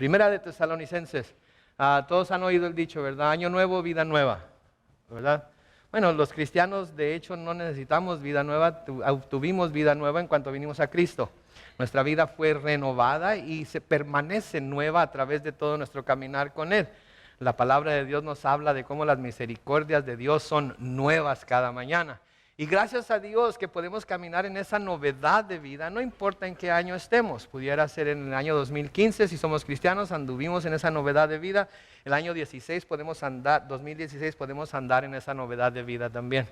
Primera de Tesalonicenses. Todos han oído el dicho, ¿verdad? Año nuevo, vida nueva, ¿verdad? Bueno, los cristianos de hecho no necesitamos vida nueva, obtuvimos vida nueva en cuanto vinimos a Cristo. Nuestra vida fue renovada y se permanece nueva a través de todo nuestro caminar con Él. La palabra de Dios nos habla de cómo las misericordias de Dios son nuevas cada mañana. Y gracias a Dios que podemos caminar en esa novedad de vida, no importa en qué año estemos. Pudiera ser en el año 2015, si somos cristianos, anduvimos en esa novedad de vida. El año 2016 podemos andar en esa novedad de vida también.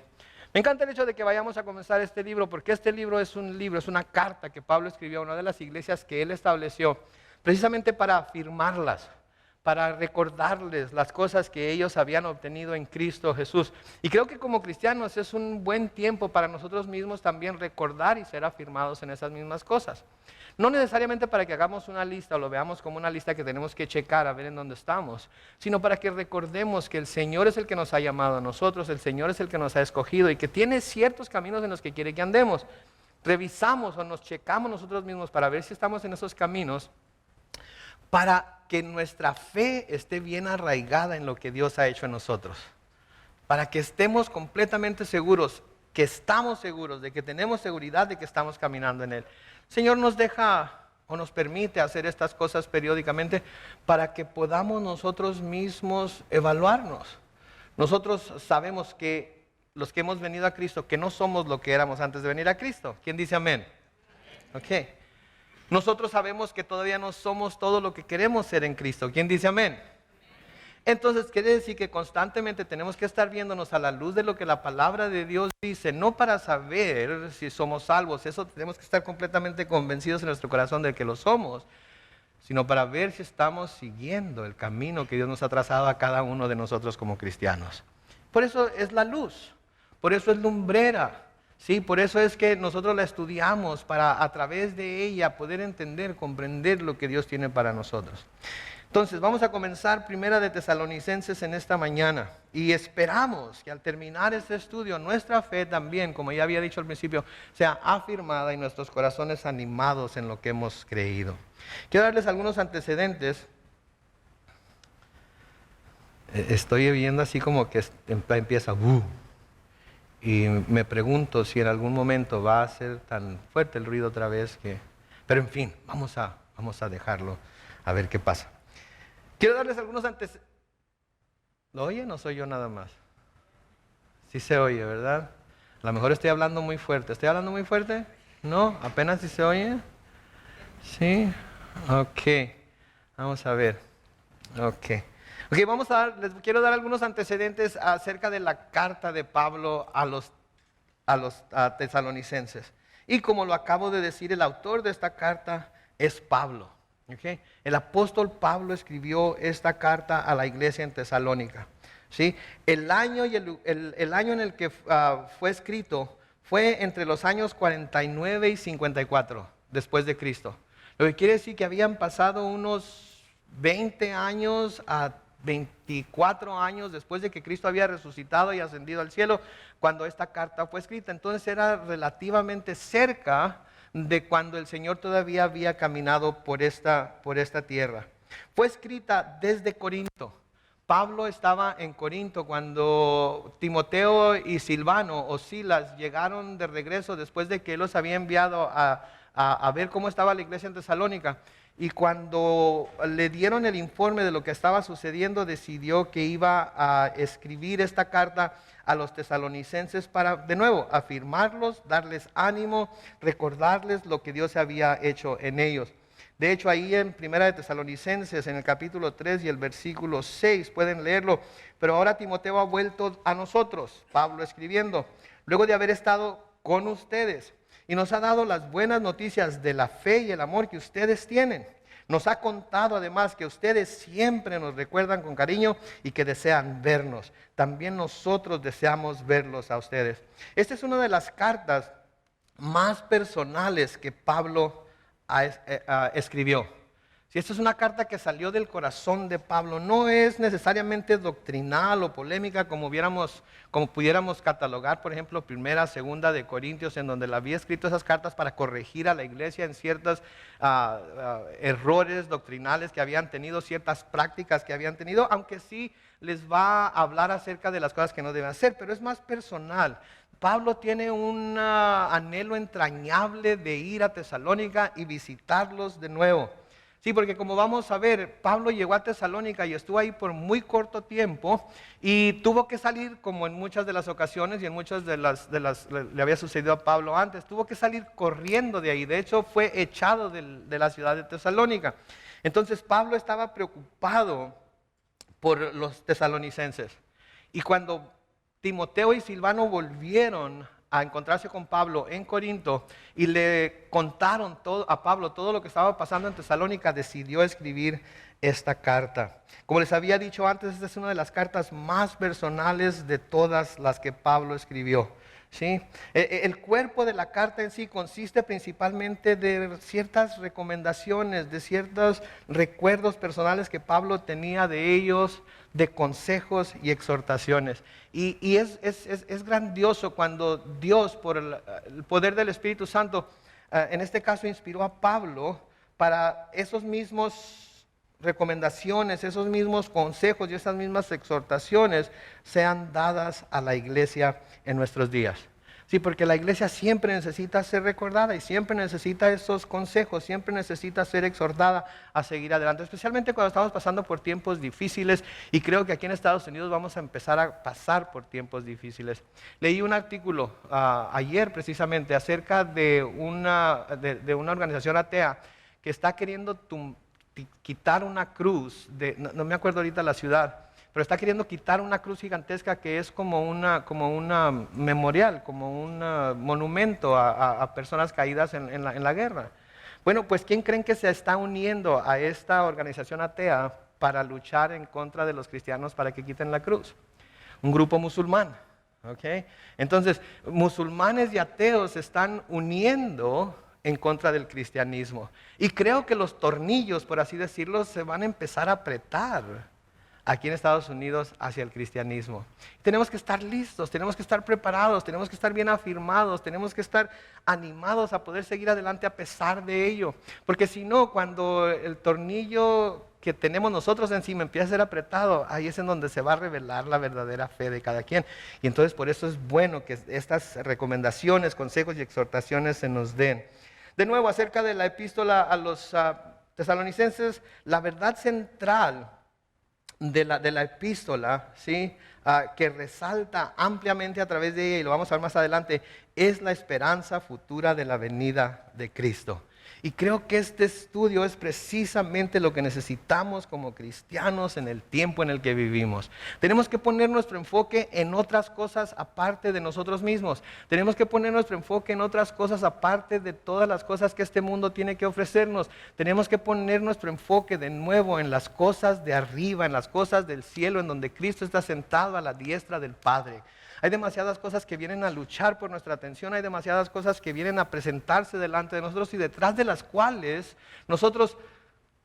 Me encanta el hecho de que vayamos a comenzar este libro, porque este libro es una carta que Pablo escribió a una de las iglesias que él estableció, precisamente para afirmarlas, para recordarles las cosas que ellos habían obtenido en Cristo Jesús. Y creo que como cristianos es un buen tiempo para nosotros mismos también recordar y ser afirmados en esas mismas cosas. No necesariamente para que hagamos una lista o lo veamos como una lista que tenemos que checar a ver en dónde estamos, sino para que recordemos que el Señor es el que nos ha llamado a nosotros, el Señor es el que nos ha escogido y que tiene ciertos caminos en los que quiere que andemos. Revisamos o nos checamos nosotros mismos para ver si estamos en esos caminos, para que nuestra fe esté bien arraigada en lo que Dios ha hecho en nosotros. Para que estemos completamente seguros, que estamos seguros, de que tenemos seguridad de que estamos caminando en Él. El Señor nos deja o nos permite hacer estas cosas periódicamente para que podamos nosotros mismos evaluarnos. Nosotros sabemos que los que hemos venido a Cristo, que no somos lo que éramos antes de venir a Cristo. ¿Quién dice amén? Ok. Nosotros sabemos que todavía no somos todo lo que queremos ser en Cristo. ¿Quién dice amén? Entonces quiere decir que constantemente tenemos que estar viéndonos a la luz de lo que la palabra de Dios dice, no para saber si somos salvos, eso tenemos que estar completamente convencidos en nuestro corazón de que lo somos, sino para ver si estamos siguiendo el camino que Dios nos ha trazado a cada uno de nosotros como cristianos. Por eso es la luz, por eso es lumbrera. Sí, por eso es que nosotros la estudiamos para a través de ella poder entender, comprender lo que Dios tiene para nosotros. Entonces vamos a comenzar Primera de Tesalonicenses en esta mañana y esperamos que al terminar este estudio nuestra fe también, como ya había dicho al principio, sea afirmada y nuestros corazones animados en lo que hemos creído. Quiero darles algunos antecedentes. Estoy viendo así como que empieza y me pregunto si en algún momento va a ser tan fuerte el ruido otra vez que... Pero en fin, vamos a dejarlo, a ver qué pasa. Quiero darles algunos antecedentes. ¿Lo oye? No soy yo nada más. Sí se oye, ¿verdad? A lo mejor estoy hablando muy fuerte. ¿Estoy hablando muy fuerte? ¿No? ¿Apenas si se oye? ¿Sí? Ok. Vamos a ver. Ok, les quiero dar algunos antecedentes acerca de la carta de Pablo a los tesalonicenses. Y como lo acabo de decir, el autor de esta carta es Pablo. ¿Okay? El apóstol Pablo escribió esta carta a la iglesia en Tesalónica. ¿Sí? El año en el que fue escrito fue entre los años 49 y 54 después de Cristo. Lo que quiere decir que habían pasado unos 20 años a 24 años después de que Cristo había resucitado y ascendido al cielo, cuando esta carta fue escrita. Entonces era relativamente cerca de cuando el Señor todavía había caminado por esta tierra. Fue escrita desde Corinto. Pablo estaba en Corinto cuando Timoteo y Silvano o Silas llegaron de regreso después de que él los había enviado a ver cómo estaba la iglesia en Tesalónica. Y cuando le dieron el informe de lo que estaba sucediendo, decidió que iba a escribir esta carta a los tesalonicenses para, de nuevo, afirmarlos, darles ánimo, recordarles lo que Dios había hecho en ellos. De hecho, ahí en Primera de Tesalonicenses, en el capítulo 3 y el versículo 6, pueden leerlo. Pero ahora Timoteo ha vuelto a nosotros, Pablo escribiendo, luego de haber estado con ustedes. Y nos ha dado las buenas noticias de la fe y el amor que ustedes tienen. Nos ha contado además que ustedes siempre nos recuerdan con cariño y que desean vernos. También nosotros deseamos verlos a ustedes. Esta es una de las cartas más personales que Pablo escribió. Si esta es una carta que salió del corazón de Pablo, no es necesariamente doctrinal o polémica como pudiéramos catalogar, por ejemplo, primera, segunda de Corintios, en donde le había escrito esas cartas para corregir a la iglesia en ciertos errores doctrinales que habían tenido, ciertas prácticas que habían tenido, aunque sí les va a hablar acerca de las cosas que no deben hacer, pero es más personal. Pablo tiene un anhelo entrañable de ir a Tesalónica y visitarlos de nuevo. Sí, porque como vamos a ver, Pablo llegó a Tesalónica y estuvo ahí por muy corto tiempo y tuvo que salir, como en muchas de las ocasiones y en muchas le había sucedido a Pablo antes, tuvo que salir corriendo de ahí. De hecho, fue echado de la ciudad de Tesalónica. Entonces, Pablo estaba preocupado por los tesalonicenses. Y cuando Timoteo y Silvano volvieron a encontrarse con Pablo en Corinto y le contaron a Pablo todo lo que estaba pasando en Tesalónica, decidió escribir esta carta. Como les había dicho antes, esta es una de las cartas más personales de todas las que Pablo escribió. ¿Sí? El cuerpo de la carta en sí consiste principalmente de ciertas recomendaciones, de ciertos recuerdos personales que Pablo tenía de ellos, de consejos y exhortaciones. Y es grandioso cuando Dios, por el poder del Espíritu Santo, en este caso inspiró a Pablo para esos mismos recomendaciones, esos mismos consejos y esas mismas exhortaciones sean dadas a la iglesia en nuestros días. Sí, porque la iglesia siempre necesita ser recordada y siempre necesita esos consejos, siempre necesita ser exhortada a seguir adelante, especialmente cuando estamos pasando por tiempos difíciles, y creo que aquí en Estados Unidos vamos a empezar a pasar por tiempos difíciles. Leí un artículo ayer precisamente acerca de una organización atea que está queriendo quitar una cruz, no me acuerdo ahorita la ciudad, pero está queriendo quitar una cruz gigantesca que es como una memorial, como un monumento a personas caídas en la guerra. Bueno, pues ¿quién creen que se está uniendo a esta organización atea para luchar en contra de los cristianos para que quiten la cruz? Un grupo musulmán. ¿Okay? Entonces, musulmanes y ateos se están uniendo en contra del cristianismo. Y creo que los tornillos, por así decirlo, se van a empezar a apretar aquí en Estados Unidos hacia el cristianismo. Tenemos que estar listos, tenemos que estar preparados, tenemos que estar bien afirmados, tenemos que estar animados a poder seguir adelante a pesar de ello. Porque si no, cuando el tornillo que tenemos nosotros encima empieza a ser apretado, ahí es en donde se va a revelar la verdadera fe de cada quien. Y entonces por eso es bueno que estas recomendaciones, consejos y exhortaciones se nos den. De nuevo, acerca de la epístola a los tesalonicenses, la verdad central de la epístola, ¿sí? Que resalta ampliamente a través de ella, y lo vamos a ver más adelante, es la esperanza futura de la venida de Cristo. Y creo que este estudio es precisamente lo que necesitamos como cristianos en el tiempo en el que vivimos. Tenemos que poner nuestro enfoque en otras cosas aparte de nosotros mismos. Tenemos que poner nuestro enfoque en otras cosas aparte de todas las cosas que este mundo tiene que ofrecernos. Tenemos que poner nuestro enfoque de nuevo en las cosas de arriba, en las cosas del cielo, en donde Cristo está sentado a la diestra del Padre. Hay demasiadas cosas que vienen a luchar por nuestra atención, hay demasiadas cosas que vienen a presentarse delante de nosotros y detrás de las cuales nosotros,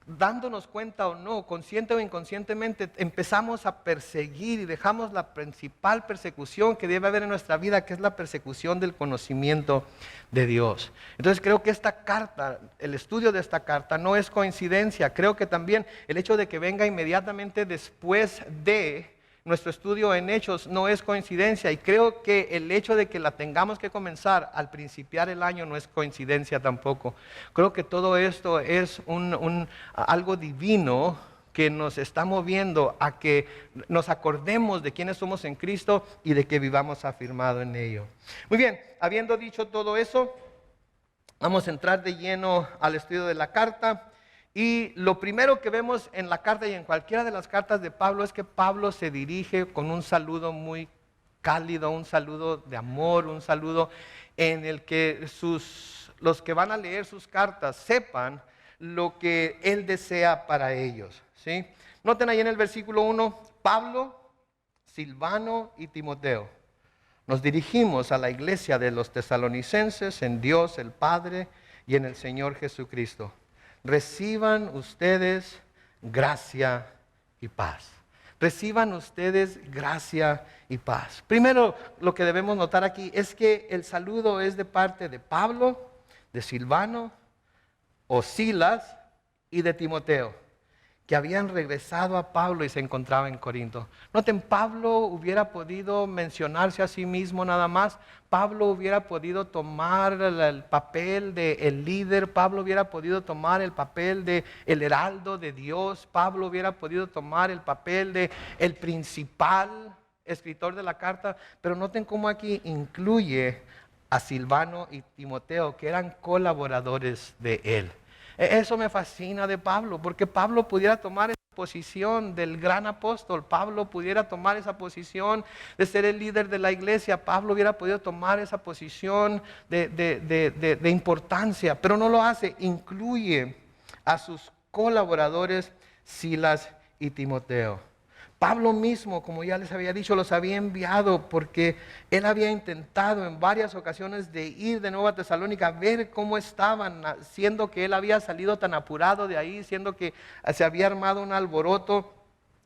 dándonos cuenta o no, consciente o inconscientemente, empezamos a perseguir y dejamos la principal persecución que debe haber en nuestra vida, que es la persecución del conocimiento de Dios. Entonces creo que esta carta, el estudio de esta carta no es coincidencia. Creo que también el hecho de que venga inmediatamente después de nuestro estudio en Hechos no es coincidencia, y creo que el hecho de que la tengamos que comenzar al principiar el año no es coincidencia tampoco. Creo que todo esto es algo divino que nos está moviendo a que nos acordemos de quiénes somos en Cristo y de que vivamos afirmado en ello. Muy bien, habiendo dicho todo eso, vamos a entrar de lleno al estudio de la carta. Y lo primero que vemos en la carta y en cualquiera de las cartas de Pablo es que Pablo se dirige con un saludo muy cálido, un saludo de amor, un saludo en el que los que van a leer sus cartas sepan lo que él desea para ellos, ¿sí? Noten ahí en el versículo 1, Pablo, Silvano y Timoteo. Nos dirigimos a la iglesia de los tesalonicenses en Dios el Padre y en el Señor Jesucristo. reciban ustedes gracia y paz. Reciban ustedes gracia y paz. Primero, lo que debemos notar aquí es que el saludo es de parte de Pablo, de Silvano o Silas y de Timoteo, que habían regresado a Pablo y se encontraba en Corinto. Noten, Pablo hubiera podido mencionarse a sí mismo nada más. Pablo hubiera podido tomar el papel de el líder. Pablo hubiera podido tomar el papel de el heraldo de Dios. Pablo hubiera podido tomar el papel de el principal escritor de la carta. Pero noten cómo aquí incluye a Silvano y Timoteo, que eran colaboradores de él. Eso me fascina de Pablo, porque Pablo pudiera tomar esa posición del gran apóstol. Pablo pudiera tomar esa posición de ser el líder de la iglesia. Pablo hubiera podido tomar esa posición de importancia, pero no lo hace. Incluye a sus colaboradores Silas y Timoteo. Pablo mismo, como ya les había dicho, los había enviado porque él había intentado en varias ocasiones de ir de nuevo a Tesalónica a ver cómo estaban, siendo que él había salido tan apurado de ahí, siendo que se había armado un alboroto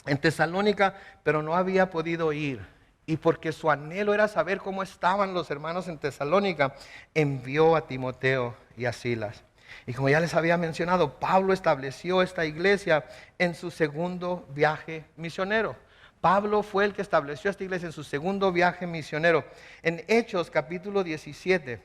en Tesalónica, pero no había podido ir. Y porque su anhelo era saber cómo estaban los hermanos en Tesalónica, envió a Timoteo y a Silas. Y como ya les había mencionado, Pablo estableció esta iglesia en su segundo viaje misionero. Pablo fue el que estableció esta iglesia en su segundo viaje misionero. En Hechos capítulo 17,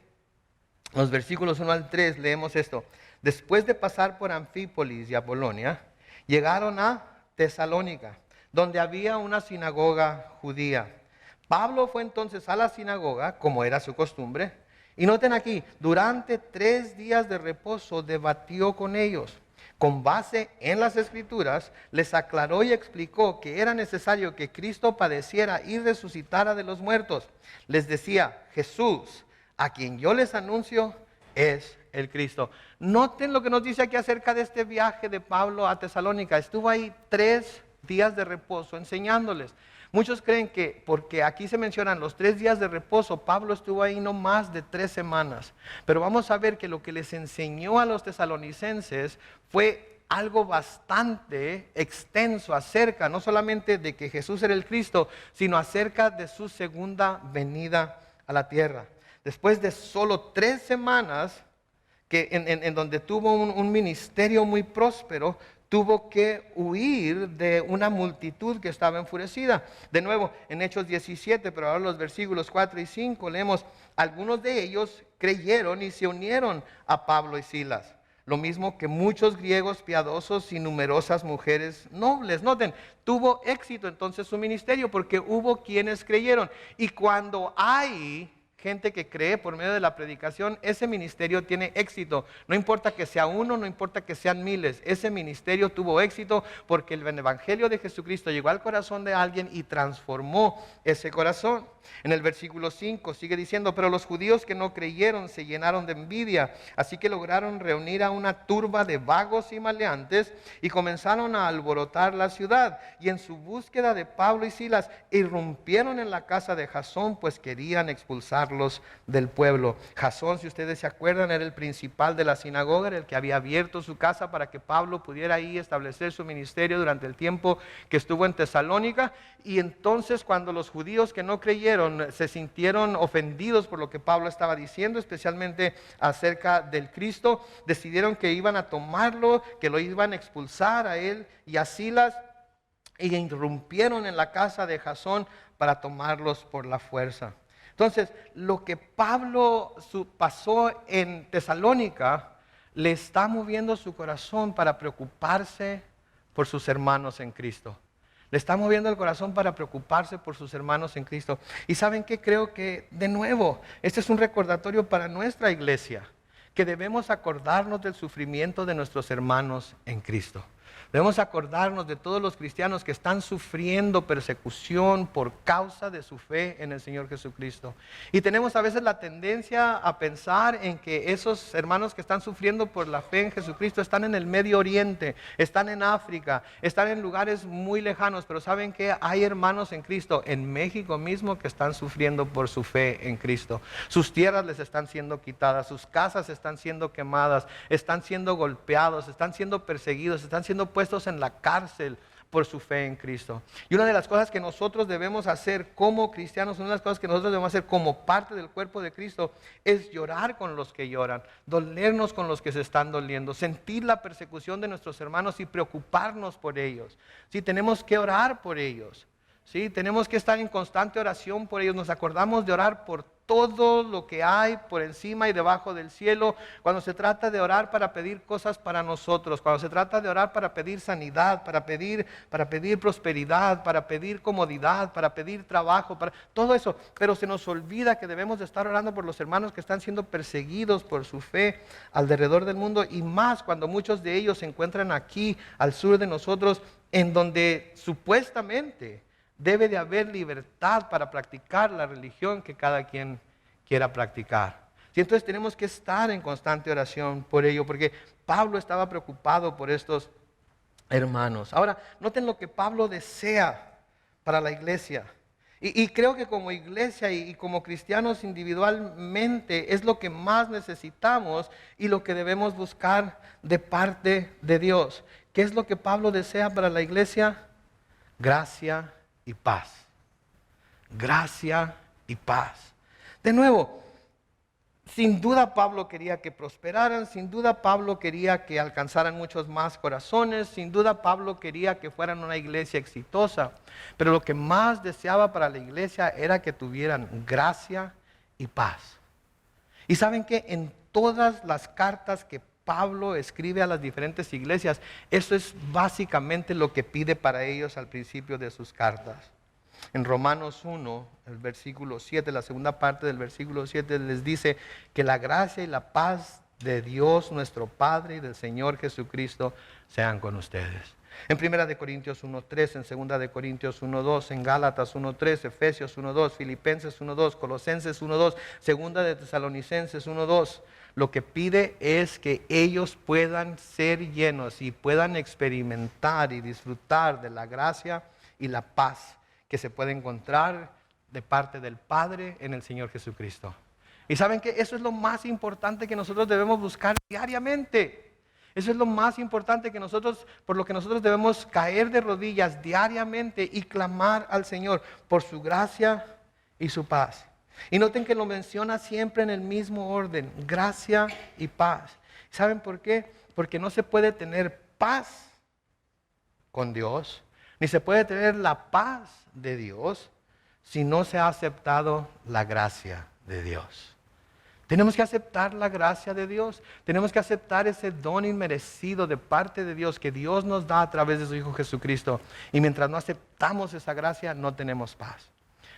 los versículos 1 al 3, leemos esto. Después de pasar por Anfípolis y Apolonia, llegaron a Tesalónica, donde había una sinagoga judía. Pablo fue entonces a la sinagoga, como era su costumbre. Y noten aquí, durante 3 días de reposo debatió con ellos. Con base en las Escrituras, les aclaró y explicó que era necesario que Cristo padeciera y resucitara de los muertos. Les decía, Jesús, a quien yo les anuncio, es el Cristo. Noten lo que nos dice aquí acerca de este viaje de Pablo a Tesalónica. Estuvo ahí 3 días de reposo enseñándoles. Muchos creen que porque aquí se mencionan los 3 días de reposo, Pablo estuvo ahí no más de 3 semanas. Pero vamos a ver que lo que les enseñó a los tesalonicenses fue algo bastante extenso acerca, no solamente de que Jesús era el Cristo, sino acerca de su segunda venida a la tierra. Después de solo 3 semanas, que en donde tuvo un ministerio muy próspero, tuvo que huir de una multitud que estaba enfurecida. De nuevo, en Hechos 17, pero ahora los versículos 4 y 5, leemos, algunos de ellos creyeron y se unieron a Pablo y Silas. Lo mismo que muchos griegos piadosos y numerosas mujeres nobles. Noten, tuvo éxito entonces su ministerio porque hubo quienes creyeron. Y cuando hay gente que cree por medio de la predicación, ese ministerio tiene éxito. No importa que sea uno, no importa que sean miles. Ese ministerio tuvo éxito porque el evangelio de Jesucristo llegó al corazón de alguien y transformó ese corazón. En el versículo 5 sigue diciendo, pero los judíos que no creyeron se llenaron de envidia, así que lograron reunir a una turba de vagos y maleantes y comenzaron a alborotar la ciudad. Y en su búsqueda de Pablo y Silas, irrumpieron en la casa de Jasón, pues querían expulsarlos del pueblo. Jasón, si ustedes se acuerdan, era el principal de la sinagoga, era el que había abierto su casa para que Pablo pudiera ahí establecer su ministerio durante el tiempo que estuvo en Tesalónica. Y entonces cuando los judíos que no creyeron se sintieron ofendidos por lo que Pablo estaba diciendo, especialmente acerca del Cristo, decidieron que iban a tomarlo, que lo iban a expulsar a él y a Silas, y irrumpieron en la casa de Jasón para tomarlos por la fuerza. Entonces, lo que Pablo pasó en Tesalónica le está moviendo su corazón para preocuparse por sus hermanos en Cristo. Le está moviendo el corazón para preocuparse por sus hermanos en Cristo. Y ¿saben qué? Creo que, de nuevo, este es un recordatorio para nuestra iglesia, que debemos acordarnos del sufrimiento de nuestros hermanos en Cristo. Debemos acordarnos de todos los cristianos que están sufriendo persecución por causa de su fe en el Señor Jesucristo. Y tenemos a veces la tendencia a pensar en que esos hermanos que están sufriendo por la fe en Jesucristo están en el Medio Oriente, están en África, están en lugares muy lejanos. Pero ¿saben qué? Hay hermanos en Cristo en México mismo que están sufriendo por su fe en Cristo. Sus tierras les están siendo quitadas, sus casas están siendo quemadas, están siendo golpeados, están siendo perseguidos, están siendo puestos en la cárcel por su fe en Cristo. Y una de las cosas que nosotros debemos hacer como cristianos, una de las cosas que nosotros debemos hacer como parte del cuerpo de Cristo, es llorar con los que lloran, dolernos con los que se están doliendo, sentir la persecución de nuestros hermanos y preocuparnos por ellos. Sí, tenemos que orar por ellos. Sí, tenemos que estar en constante oración por ellos. Nos acordamos de orar por todo lo que hay por encima y debajo del cielo. Cuando se trata de orar para pedir cosas para nosotros, cuando se trata de orar para pedir sanidad, para pedir prosperidad, para pedir comodidad, para pedir trabajo, para todo eso. Pero se nos olvida que debemos de estar orando por los hermanos que están siendo perseguidos por su fe alrededor del mundo, y más cuando muchos de ellos se encuentran aquí al sur de nosotros, en donde supuestamente debe de haber libertad para practicar la religión que cada quien quiera practicar. Y entonces tenemos que estar en constante oración por ello, porque Pablo estaba preocupado por estos hermanos. Ahora, noten lo que Pablo desea para la iglesia. Y creo que como iglesia y como cristianos individualmente es lo que más necesitamos y lo que debemos buscar de parte de Dios. ¿Qué es lo que Pablo desea para la iglesia? Gracia y paz. Gracia y paz. De nuevo, sin duda Pablo quería que prosperaran, sin duda Pablo quería que alcanzaran muchos más corazones, sin duda Pablo quería que fueran una iglesia exitosa, pero lo que más deseaba para la iglesia era que tuvieran gracia y paz. Y saben que en todas las cartas que Pablo escribe a las diferentes iglesias, eso es básicamente lo que pide para ellos al principio de sus cartas. En Romanos 1, el versículo 7, la segunda parte del versículo 7 les dice que la gracia y la paz de Dios nuestro Padre y del Señor Jesucristo sean con ustedes. En 1 de Corintios 1:3, en 2 de Corintios 1:2, en Gálatas 1:3, Efesios 1:2, Filipenses 1:2, Colosenses 1:2, 2 de Tesalonicenses 1:2. Lo que pide es que ellos puedan ser llenos y puedan experimentar y disfrutar de la gracia y la paz que se puede encontrar de parte del Padre en el Señor Jesucristo. Y saben que eso es lo más importante que nosotros debemos buscar diariamente. Eso es lo más importante que nosotros, por lo que nosotros debemos caer de rodillas diariamente y clamar al Señor por su gracia y su paz. Y noten que lo menciona siempre en el mismo orden, gracia y paz. ¿Saben por qué? Porque no se puede tener paz con Dios, ni se puede tener la paz de Dios si no se ha aceptado la gracia de Dios. Tenemos que aceptar la gracia de Dios. Tenemos que aceptar ese don inmerecido de parte de Dios que Dios nos da a través de su Hijo Jesucristo. Y mientras no aceptamos esa gracia, no tenemos paz.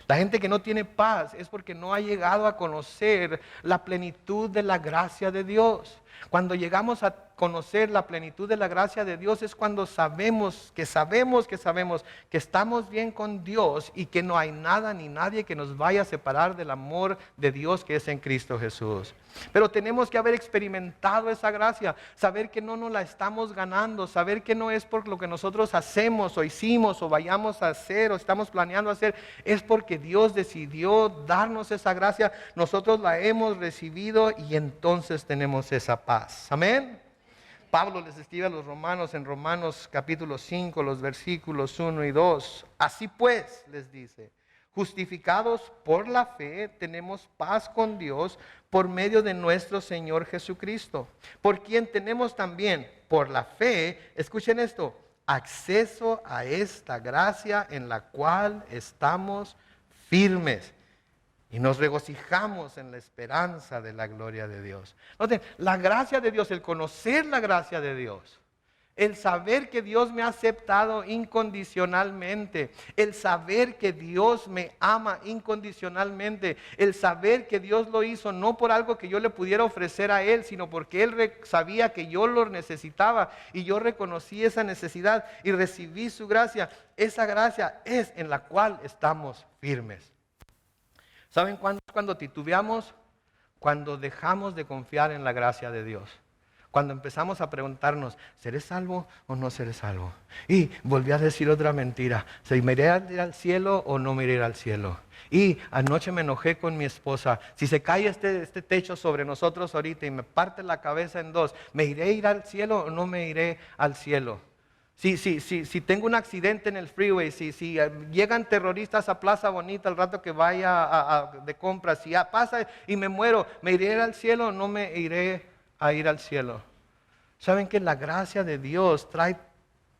La gente que no tiene paz es porque no ha llegado a conocer la plenitud de la gracia de Dios. Cuando llegamos a conocer la plenitud de la gracia de Dios es cuando sabemos que estamos bien con Dios y que no hay nada ni nadie que nos vaya a separar del amor de Dios que es en Cristo Jesús. Pero tenemos que haber experimentado esa gracia, saber que no nos la estamos ganando, saber que no es por lo que nosotros hacemos o hicimos o vayamos a hacer o estamos planeando hacer, es porque Dios decidió darnos esa gracia, nosotros la hemos recibido y entonces tenemos esa paz. Amén. Pablo les escribe a los romanos en Romanos capítulo 5, los versículos 1 y 2. Así pues, les dice, justificados por la fe, tenemos paz con Dios por medio de nuestro Señor Jesucristo, por quien tenemos también, por la fe, escuchen esto, acceso a esta gracia en la cual estamos firmes. Y nos regocijamos en la esperanza de la gloria de Dios. Noten, la gracia de Dios, el conocer la gracia de Dios, El saber que Dios me ha aceptado incondicionalmente. El saber que Dios me ama incondicionalmente. El saber que Dios lo hizo no por algo que yo le pudiera ofrecer a Él, sino porque Él sabía que yo lo necesitaba. Y yo reconocí esa necesidad y recibí su gracia. Esa gracia es en la cual estamos firmes. ¿Saben cuándo es cuando titubeamos? Cuando dejamos de confiar en la gracia de Dios. Cuando empezamos a preguntarnos, ¿seré salvo o no seré salvo? Y volví a decir otra mentira, ¿me iré al cielo o no me iré al cielo? Y anoche me enojé con mi esposa, si se cae este techo sobre nosotros ahorita y me parte la cabeza en dos, ¿me iré a ir al cielo o no me iré al cielo? Si tengo un accidente en el freeway, si llegan terroristas a Plaza Bonita al rato que vaya de compras, si pasa y me muero, ¿me iré al cielo o no me iré a ir al cielo? ¿Saben que la gracia de Dios trae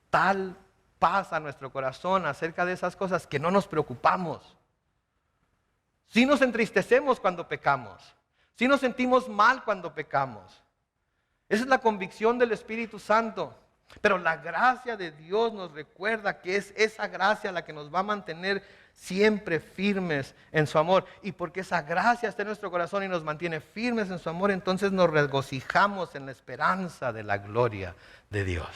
tal paz a nuestro corazón acerca de esas cosas que no nos preocupamos? Sí nos entristecemos cuando pecamos, sí nos sentimos mal cuando pecamos. Esa es la convicción del Espíritu Santo. Pero la gracia de Dios nos recuerda que es esa gracia la que nos va a mantener siempre firmes en su amor. Y porque esa gracia está en nuestro corazón y nos mantiene firmes en su amor, entonces nos regocijamos en la esperanza de la gloria de Dios.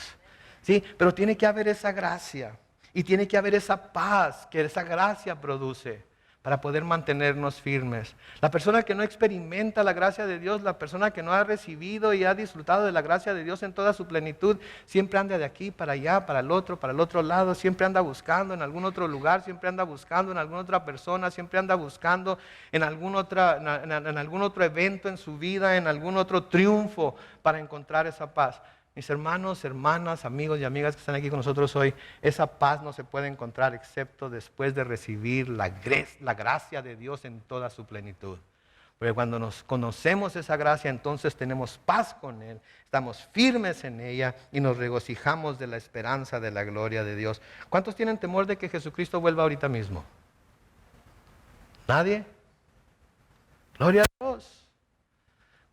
¿Sí? Pero tiene que haber esa gracia y tiene que haber esa paz que esa gracia produce para poder mantenernos firmes. La persona que no experimenta la gracia de Dios, la persona que no ha recibido y ha disfrutado de la gracia de Dios en toda su plenitud, siempre anda de aquí para allá, para el otro lado, siempre anda buscando en algún otro lugar, siempre anda buscando en alguna otra persona, siempre anda buscando en algún otro evento en su vida, en algún otro triunfo para encontrar esa paz. Mis hermanos, hermanas, amigos y amigas que están aquí con nosotros hoy, esa paz no se puede encontrar excepto después de recibir la gracia de Dios en toda su plenitud. Porque cuando nos conocemos esa gracia, entonces tenemos paz con Él, estamos firmes en ella y nos regocijamos de la esperanza de la gloria de Dios. ¿Cuántos tienen temor de que Jesucristo vuelva ahorita mismo? ¿Nadie? Gloria a Dios.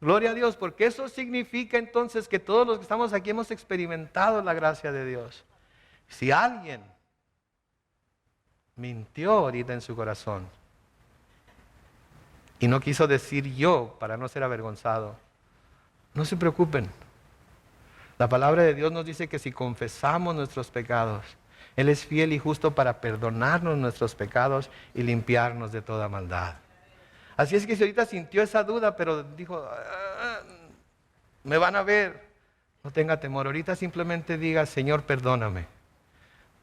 Gloria a Dios, porque eso significa entonces que todos los que estamos aquí hemos experimentado la gracia de Dios. Si alguien mintió ahorita en su corazón y no quiso decir yo para no ser avergonzado, no se preocupen. La palabra de Dios nos dice que si confesamos nuestros pecados, Él es fiel y justo para perdonarnos nuestros pecados y limpiarnos de toda maldad. Así es que si ahorita sintió esa duda, pero dijo, me van a ver, no tenga temor. Ahorita simplemente diga, Señor, perdóname,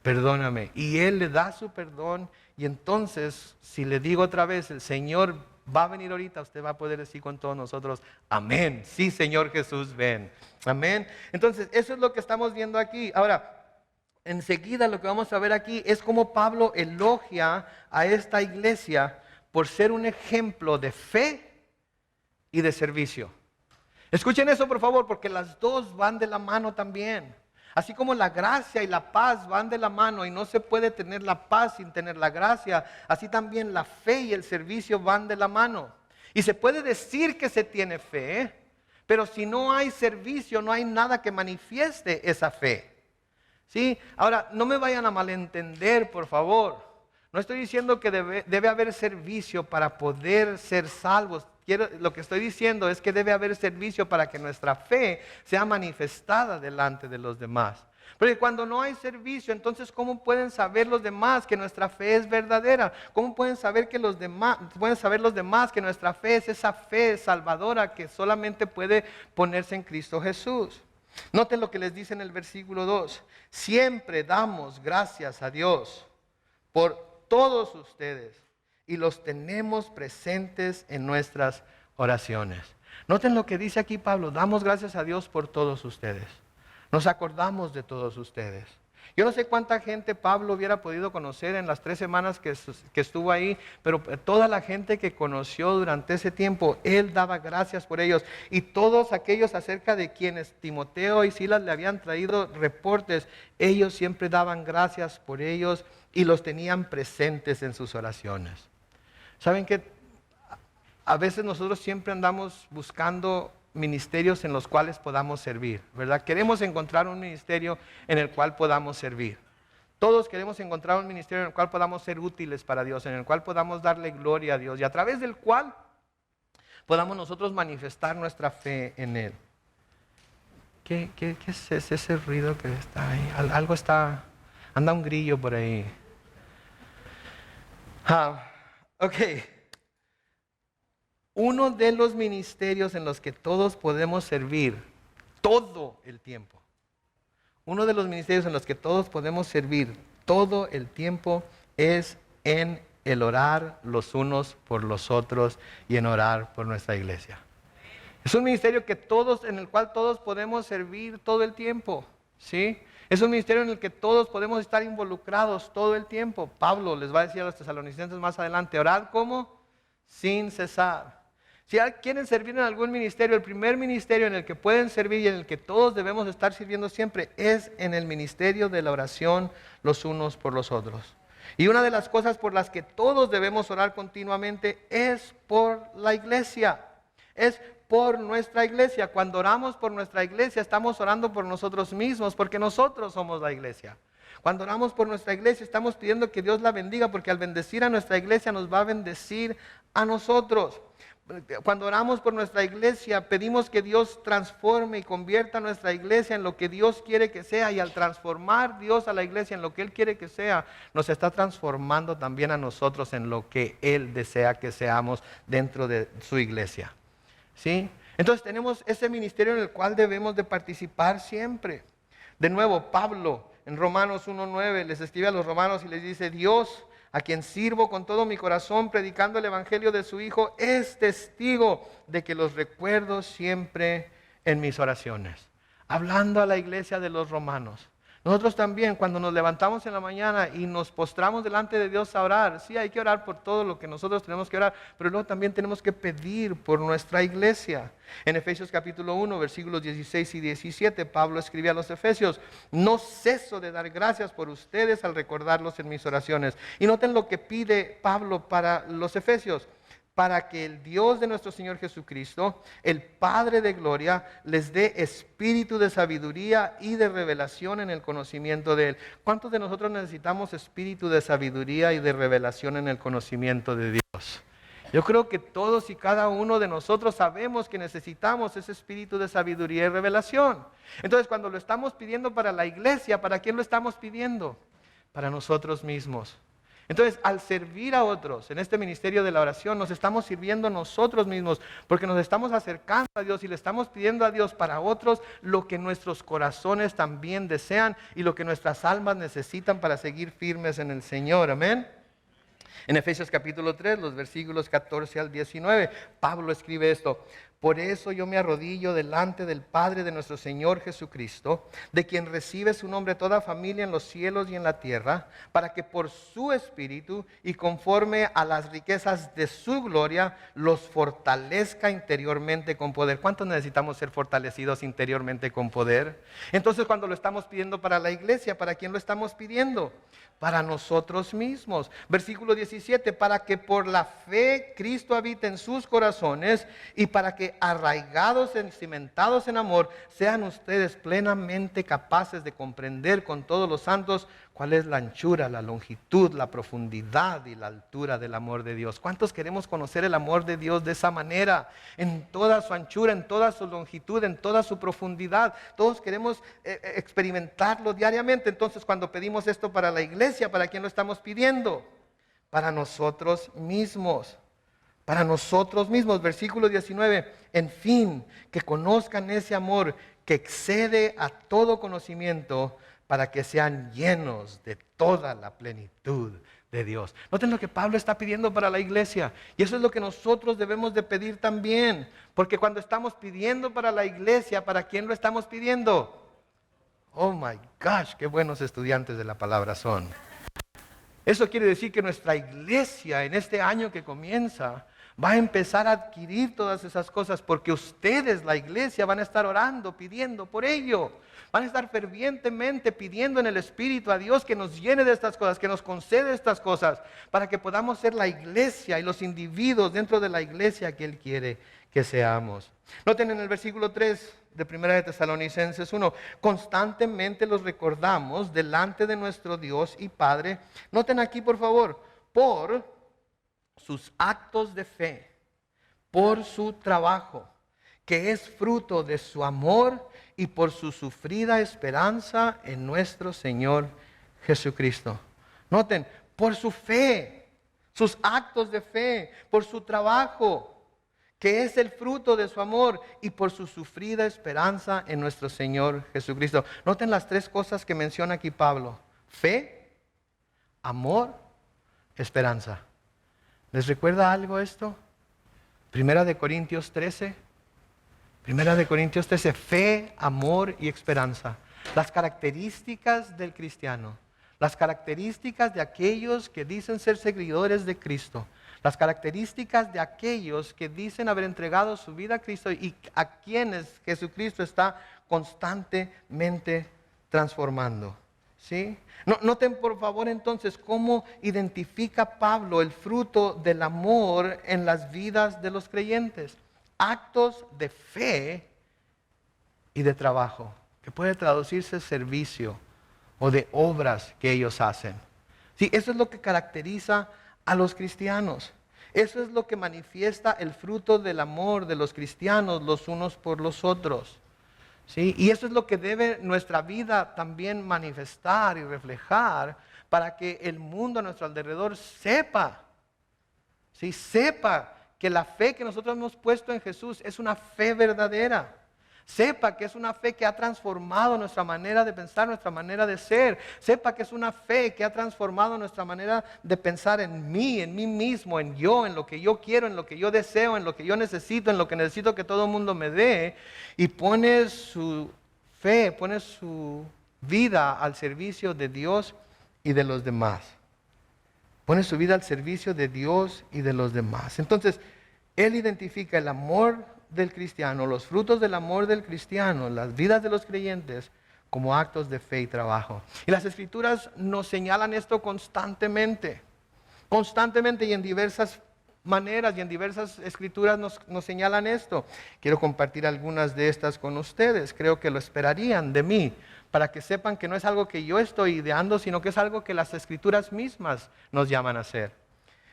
perdóname. Y Él le da su perdón y entonces, si le digo otra vez, el Señor va a venir ahorita, usted va a poder decir con todos nosotros, amén. Sí, Señor Jesús, ven. Amén. Entonces, eso es lo que estamos viendo aquí. Ahora, enseguida lo que vamos a ver aquí es cómo Pablo elogia a esta iglesia por ser un ejemplo de fe y de servicio. Escuchen eso por favor, porque las dos van de la mano también. Así como la gracia y la paz van de la mano y no se puede tener la paz sin tener la gracia, así también la fe y el servicio van de la mano. Y se puede decir que se tiene fe, pero si no hay servicio, no hay nada que manifieste esa fe. ¿Sí? Ahora, no me vayan a malentender, por favor. No estoy diciendo que debe haber servicio para poder ser salvos. Lo que estoy diciendo es que debe haber servicio para que nuestra fe sea manifestada delante de los demás. Porque cuando no hay servicio, entonces ¿cómo pueden saber los demás que nuestra fe es verdadera? ¿Cómo pueden saber los demás que nuestra fe es esa fe salvadora que solamente puede ponerse en Cristo Jesús? Noten lo que les dice en el versículo 2. Siempre damos gracias a Dios por todos ustedes y los tenemos presentes en nuestras oraciones. Noten lo que dice aquí Pablo, damos gracias a Dios por todos ustedes. Nos acordamos de todos ustedes. Yo no sé cuánta gente Pablo hubiera podido conocer en las 3 semanas que estuvo ahí, pero toda la gente que conoció durante ese tiempo, él daba gracias por ellos. Y todos aquellos acerca de quienes Timoteo y Silas le habían traído reportes, ellos siempre daban gracias por ellos y los tenían presentes en sus oraciones. ¿Saben qué? A veces nosotros siempre andamos buscando ministerios en los cuales podamos servir, ¿verdad? Queremos encontrar un ministerio en el cual podamos servir. Todos queremos encontrar un ministerio en el cual podamos ser útiles para Dios, en el cual podamos darle gloria a Dios y a través del cual podamos nosotros manifestar nuestra fe en Él. ¿Qué es ese ruido que está ahí? Algo está, anda un grillo por ahí. Ok. Uno de los ministerios en los que todos podemos servir todo el tiempo. Uno de los ministerios en los que todos podemos servir todo el tiempo es en el orar los unos por los otros y en orar por nuestra iglesia. Es un ministerio en el cual todos podemos servir todo el tiempo, ¿sí? Es un ministerio en el que todos podemos estar involucrados todo el tiempo. Pablo les va a decir a los tesalonicenses más adelante, orad ¿cómo? Sin cesar. Si quieren servir en algún ministerio, el primer ministerio en el que pueden servir y en el que todos debemos estar sirviendo siempre es en el ministerio de la oración los unos por los otros. Y una de las cosas por las que todos debemos orar continuamente es por la iglesia. Es por nuestra iglesia. Cuando oramos por nuestra iglesia, estamos orando por nosotros mismos, porque nosotros somos la iglesia. Cuando oramos por nuestra iglesia, estamos pidiendo que Dios la bendiga, porque al bendecir a nuestra iglesia nos va a bendecir a nosotros. Cuando oramos por nuestra iglesia, pedimos que Dios transforme y convierta a nuestra iglesia en lo que Dios quiere que sea, y al transformar Dios a la iglesia en lo que Él quiere que sea, nos está transformando también a nosotros en lo que Él desea que seamos dentro de su iglesia. ¿Sí? Entonces tenemos ese ministerio en el cual debemos de participar siempre. De nuevo, Pablo en Romanos 1:9 les escribe a los romanos y les dice, Dios, a quien sirvo con todo mi corazón predicando el evangelio de su Hijo, es testigo de que los recuerdo siempre en mis oraciones. Hablando a la iglesia de los romanos. Nosotros también, cuando nos levantamos en la mañana y nos postramos delante de Dios a orar, sí, hay que orar por todo lo que nosotros tenemos que orar, pero luego también tenemos que pedir por nuestra iglesia. En Efesios capítulo 1, versículos 16 y 17, Pablo escribe a los Efesios, no ceso de dar gracias por ustedes al recordarlos en mis oraciones. Y noten lo que pide Pablo para los Efesios. Para que el Dios de nuestro Señor Jesucristo, el Padre de gloria, les dé espíritu de sabiduría y de revelación en el conocimiento de Él. ¿Cuántos de nosotros necesitamos espíritu de sabiduría y de revelación en el conocimiento de Dios? Yo creo que todos y cada uno de nosotros sabemos que necesitamos ese espíritu de sabiduría y revelación. Entonces, cuando lo estamos pidiendo para la iglesia, ¿para quién lo estamos pidiendo? Para nosotros mismos. Entonces, al servir a otros en este ministerio de la oración, nos estamos sirviendo nosotros mismos, porque nos estamos acercando a Dios y le estamos pidiendo a Dios para otros lo que nuestros corazones también desean y lo que nuestras almas necesitan para seguir firmes en el Señor. Amén. En Efesios capítulo 3, los versículos 14 al 19, Pablo escribe esto. Por eso yo me arrodillo delante del Padre de nuestro Señor Jesucristo, de quien recibe su nombre toda familia en los cielos y en la tierra, para que por su Espíritu y conforme a las riquezas de su gloria, los fortalezca interiormente con poder. ¿Cuántos necesitamos ser fortalecidos interiormente con poder? Entonces, cuando lo estamos pidiendo para la iglesia, ¿para quién lo estamos pidiendo? Para nosotros mismos. Versículo 17, para que por la fe Cristo habite en sus corazones y para que arraigados y cimentados en amor, sean ustedes plenamente capaces de comprender con todos los santos cuál es la anchura, la longitud, la profundidad y la altura del amor de Dios. ¿Cuántos queremos conocer el amor de Dios de esa manera? En toda su anchura, en toda su longitud, en toda su profundidad. Todos queremos experimentarlo diariamente. Entonces, cuando pedimos esto para la iglesia, ¿para quién lo estamos pidiendo? Para nosotros mismos. Para nosotros mismos. Versículo 19. En fin, que conozcan ese amor que excede a todo conocimiento, para que sean llenos de toda la plenitud de Dios. Noten lo que Pablo está pidiendo para la iglesia. Y eso es lo que nosotros debemos de pedir también. Porque cuando estamos pidiendo para la iglesia, ¿para quién lo estamos pidiendo? Oh my gosh, qué buenos estudiantes de la palabra son. Eso quiere decir que nuestra iglesia en este año que comienza Va a empezar a adquirir todas esas cosas porque ustedes, la iglesia, van a estar orando, pidiendo por ello. Van a estar fervientemente pidiendo en el Espíritu a Dios que nos llene de estas cosas, que nos conceda estas cosas, para que podamos ser la iglesia y los individuos dentro de la iglesia que Él quiere que seamos. Noten en el versículo 3 de 1 de Tesalonicenses 1, constantemente los recordamos delante de nuestro Dios y Padre. Noten aquí por favor, por sus actos de fe, por su trabajo, que es fruto de su amor y por su sufrida esperanza en nuestro Señor Jesucristo. Noten, por su fe, sus actos de fe, por su trabajo, que es el fruto de su amor y por su sufrida esperanza en nuestro Señor Jesucristo. Noten las tres cosas que menciona aquí Pablo: fe, amor, esperanza. ¿Les recuerda algo esto? Primera de Corintios 13. Primera de Corintios 13, fe, amor y esperanza. Las características del cristiano, las características de aquellos que dicen ser seguidores de Cristo, las características de aquellos que dicen haber entregado su vida a Cristo y a quienes Jesucristo está constantemente transformando. ¿Sí? Noten por favor entonces cómo identifica Pablo el fruto del amor en las vidas de los creyentes. Actos de fe y de trabajo, que puede traducirse servicio o de obras que ellos hacen. Sí, eso es lo que caracteriza a los cristianos. Eso es lo que manifiesta el fruto del amor de los cristianos los unos por los otros. ¿Sí? Y eso es lo que debe nuestra vida también manifestar y reflejar para que el mundo a nuestro alrededor sepa, ¿sí? Sepa que la fe que nosotros hemos puesto en Jesús es una fe verdadera. Sepa que es una fe que ha transformado nuestra manera de pensar, nuestra manera de ser. Sepa que es una fe que ha transformado nuestra manera de pensar en mí mismo, en yo, en lo que yo quiero, en lo que yo deseo, en lo que yo necesito, en lo que necesito que todo el mundo me dé. Y pone su fe, pone su vida al servicio de Dios y de los demás. Pone su vida al servicio de Dios y de los demás. Entonces, él identifica el amor del cristiano, los frutos del amor del cristiano, las vidas de los creyentes, como actos de fe y trabajo. Y las escrituras nos señalan esto constantemente y en diversas maneras y en diversas escrituras nos señalan esto. Quiero compartir algunas de estas con ustedes. Creo que lo esperarían de mí, para que sepan que no es algo que yo estoy ideando, sino que es algo que las escrituras mismas nos llaman a hacer.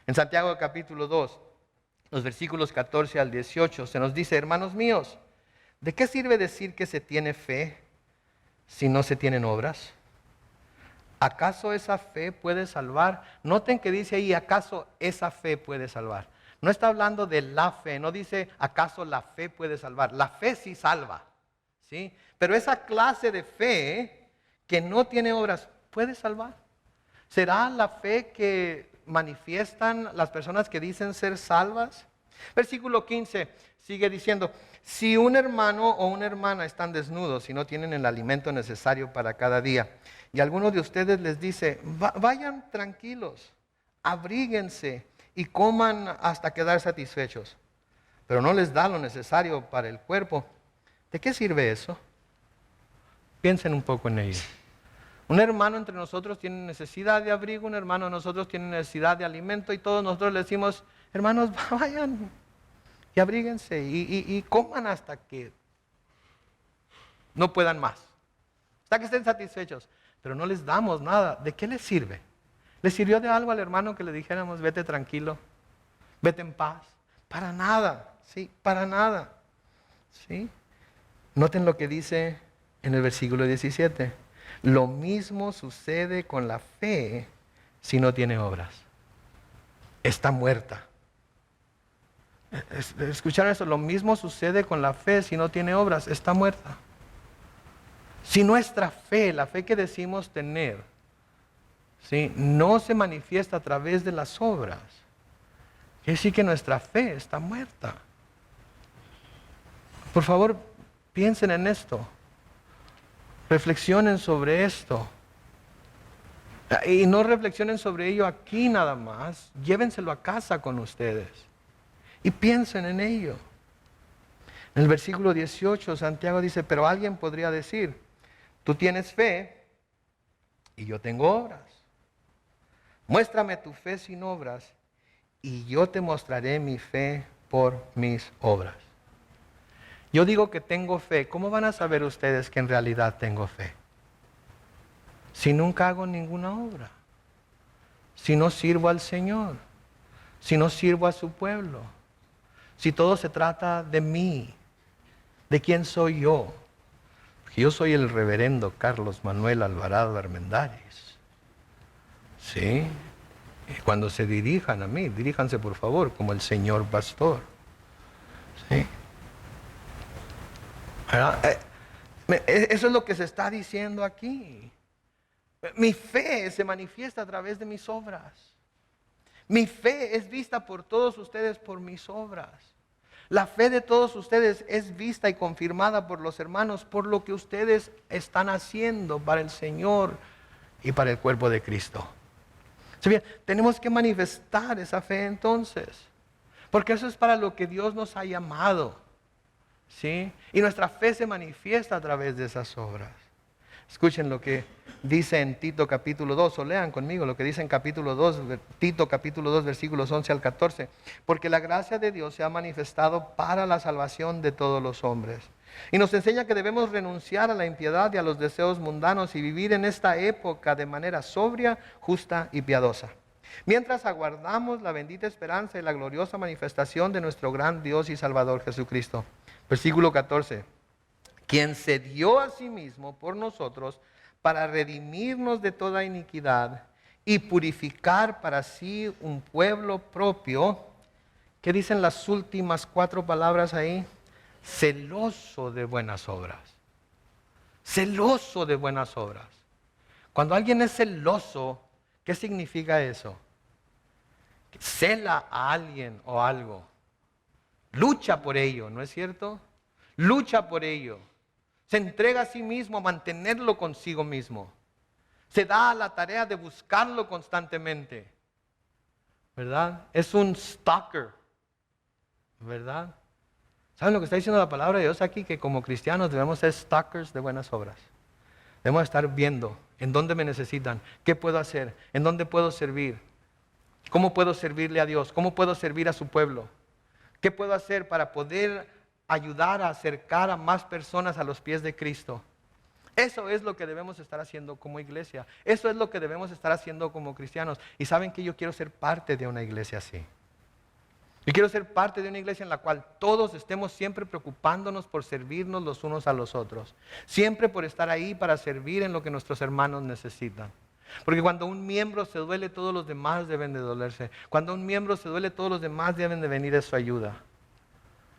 En Santiago capítulo 2, los versículos 14 al 18, se nos dice: hermanos míos, ¿de qué sirve decir que se tiene fe si no se tienen obras? ¿Acaso esa fe puede salvar? Noten que dice ahí, ¿acaso esa fe puede salvar? No está hablando de la fe, no dice, ¿acaso la fe puede salvar? La fe sí salva, ¿sí? Pero esa clase de fe que no tiene obras, ¿puede salvar? ¿Será la fe que manifiestan las personas que dicen ser salvas? Versículo 15 sigue diciendo: si un hermano o una hermana están desnudos y no tienen el alimento necesario para cada día, y alguno de ustedes les dice, vayan tranquilos, abríguense y coman hasta quedar satisfechos, pero no les da lo necesario para el cuerpo, ¿de qué sirve eso? Piensen un poco en ello. Un hermano entre nosotros tiene necesidad de abrigo, un hermano de nosotros tiene necesidad de alimento, y todos nosotros le decimos, hermanos, vayan y abríguense y coman hasta que no puedan más, hasta que estén satisfechos, pero no les damos nada. ¿De qué les sirve? ¿Le sirvió de algo al hermano que le dijéramos, vete tranquilo, vete en paz? Para nada, ¿sí? Para nada, ¿sí? Noten lo que dice en el versículo 17. Lo mismo sucede con la fe si no tiene obras. Está muerta. ¿Escucharon eso? Lo mismo sucede con la fe si no tiene obras. Está muerta. Si nuestra fe, la fe que decimos tener, ¿sí?, no se manifiesta a través de las obras, quiere decir que nuestra fe está muerta. Por favor, piensen en esto. Reflexionen sobre esto. Y no reflexionen sobre ello aquí nada más. Llévenselo a casa con ustedes. Y piensen en ello. En el versículo 18, Santiago dice, pero alguien podría decir, tú tienes fe y yo tengo obras. Muéstrame tu fe sin obras y yo te mostraré mi fe por mis obras. Yo digo que tengo fe. ¿Cómo van a saber ustedes que en realidad tengo fe? Si nunca hago ninguna obra, si no sirvo al Señor, si no sirvo a su pueblo, si todo se trata de mí, de quién soy yo. Porque yo soy el reverendo Carlos Manuel Alvarado Armendáriz. ¿Sí? Y cuando se dirijan a mí, diríjanse por favor como el Señor Pastor. ¿Sí? Eso es lo que se está diciendo aquí. Mi fe se manifiesta a través de mis obras. Mi fe es vista por todos ustedes por mis obras. La fe de todos ustedes es vista y confirmada por los hermanos por lo que ustedes están haciendo para el Señor y para el cuerpo de Cristo. ¿Sí bien? Tenemos que manifestar esa fe entonces, porque eso es para lo que Dios nos ha llamado. ¿Sí? Y nuestra fe se manifiesta a través de esas obras. Escuchen lo que dice en Tito capítulo 2, o lean conmigo lo que dice en capítulo 2, Tito capítulo 2, versículos 11 al 14. Porque la gracia de Dios se ha manifestado para la salvación de todos los hombres. Y nos enseña que debemos renunciar a la impiedad y a los deseos mundanos y vivir en esta época de manera sobria, justa y piadosa. Mientras aguardamos la bendita esperanza y la gloriosa manifestación de nuestro gran Dios y Salvador Jesucristo. Versículo 14. Quien se dio a sí mismo por nosotros para redimirnos de toda iniquidad y purificar para sí un pueblo propio. ¿Qué dicen las últimas 4 palabras ahí? Celoso de buenas obras. Celoso de buenas obras. Cuando alguien es celoso, ¿qué significa eso? Cela a alguien o algo. Lucha por ello, ¿no es cierto? Lucha por ello. Se entrega a sí mismo a mantenerlo consigo mismo. Se da a la tarea de buscarlo constantemente. ¿Verdad? Es un stalker. ¿Verdad? ¿Saben lo que está diciendo la palabra de Dios aquí? Que como cristianos debemos ser stalkers de buenas obras. Debemos estar viendo en dónde me necesitan, qué puedo hacer, en dónde puedo servir, cómo puedo servirle a Dios, cómo puedo servir a su pueblo, qué puedo hacer para poder ayudar a acercar a más personas a los pies de Cristo. Eso es lo que debemos estar haciendo como iglesia. Eso es lo que debemos estar haciendo como cristianos. Y saben que yo quiero ser parte de una iglesia así. Yo quiero ser parte de una iglesia en la cual todos estemos siempre preocupándonos por servirnos los unos a los otros. Siempre por estar ahí para servir en lo que nuestros hermanos necesitan. Porque cuando un miembro se duele, todos los demás deben de dolerse. Cuando un miembro se duele, todos los demás deben de venir a su ayuda.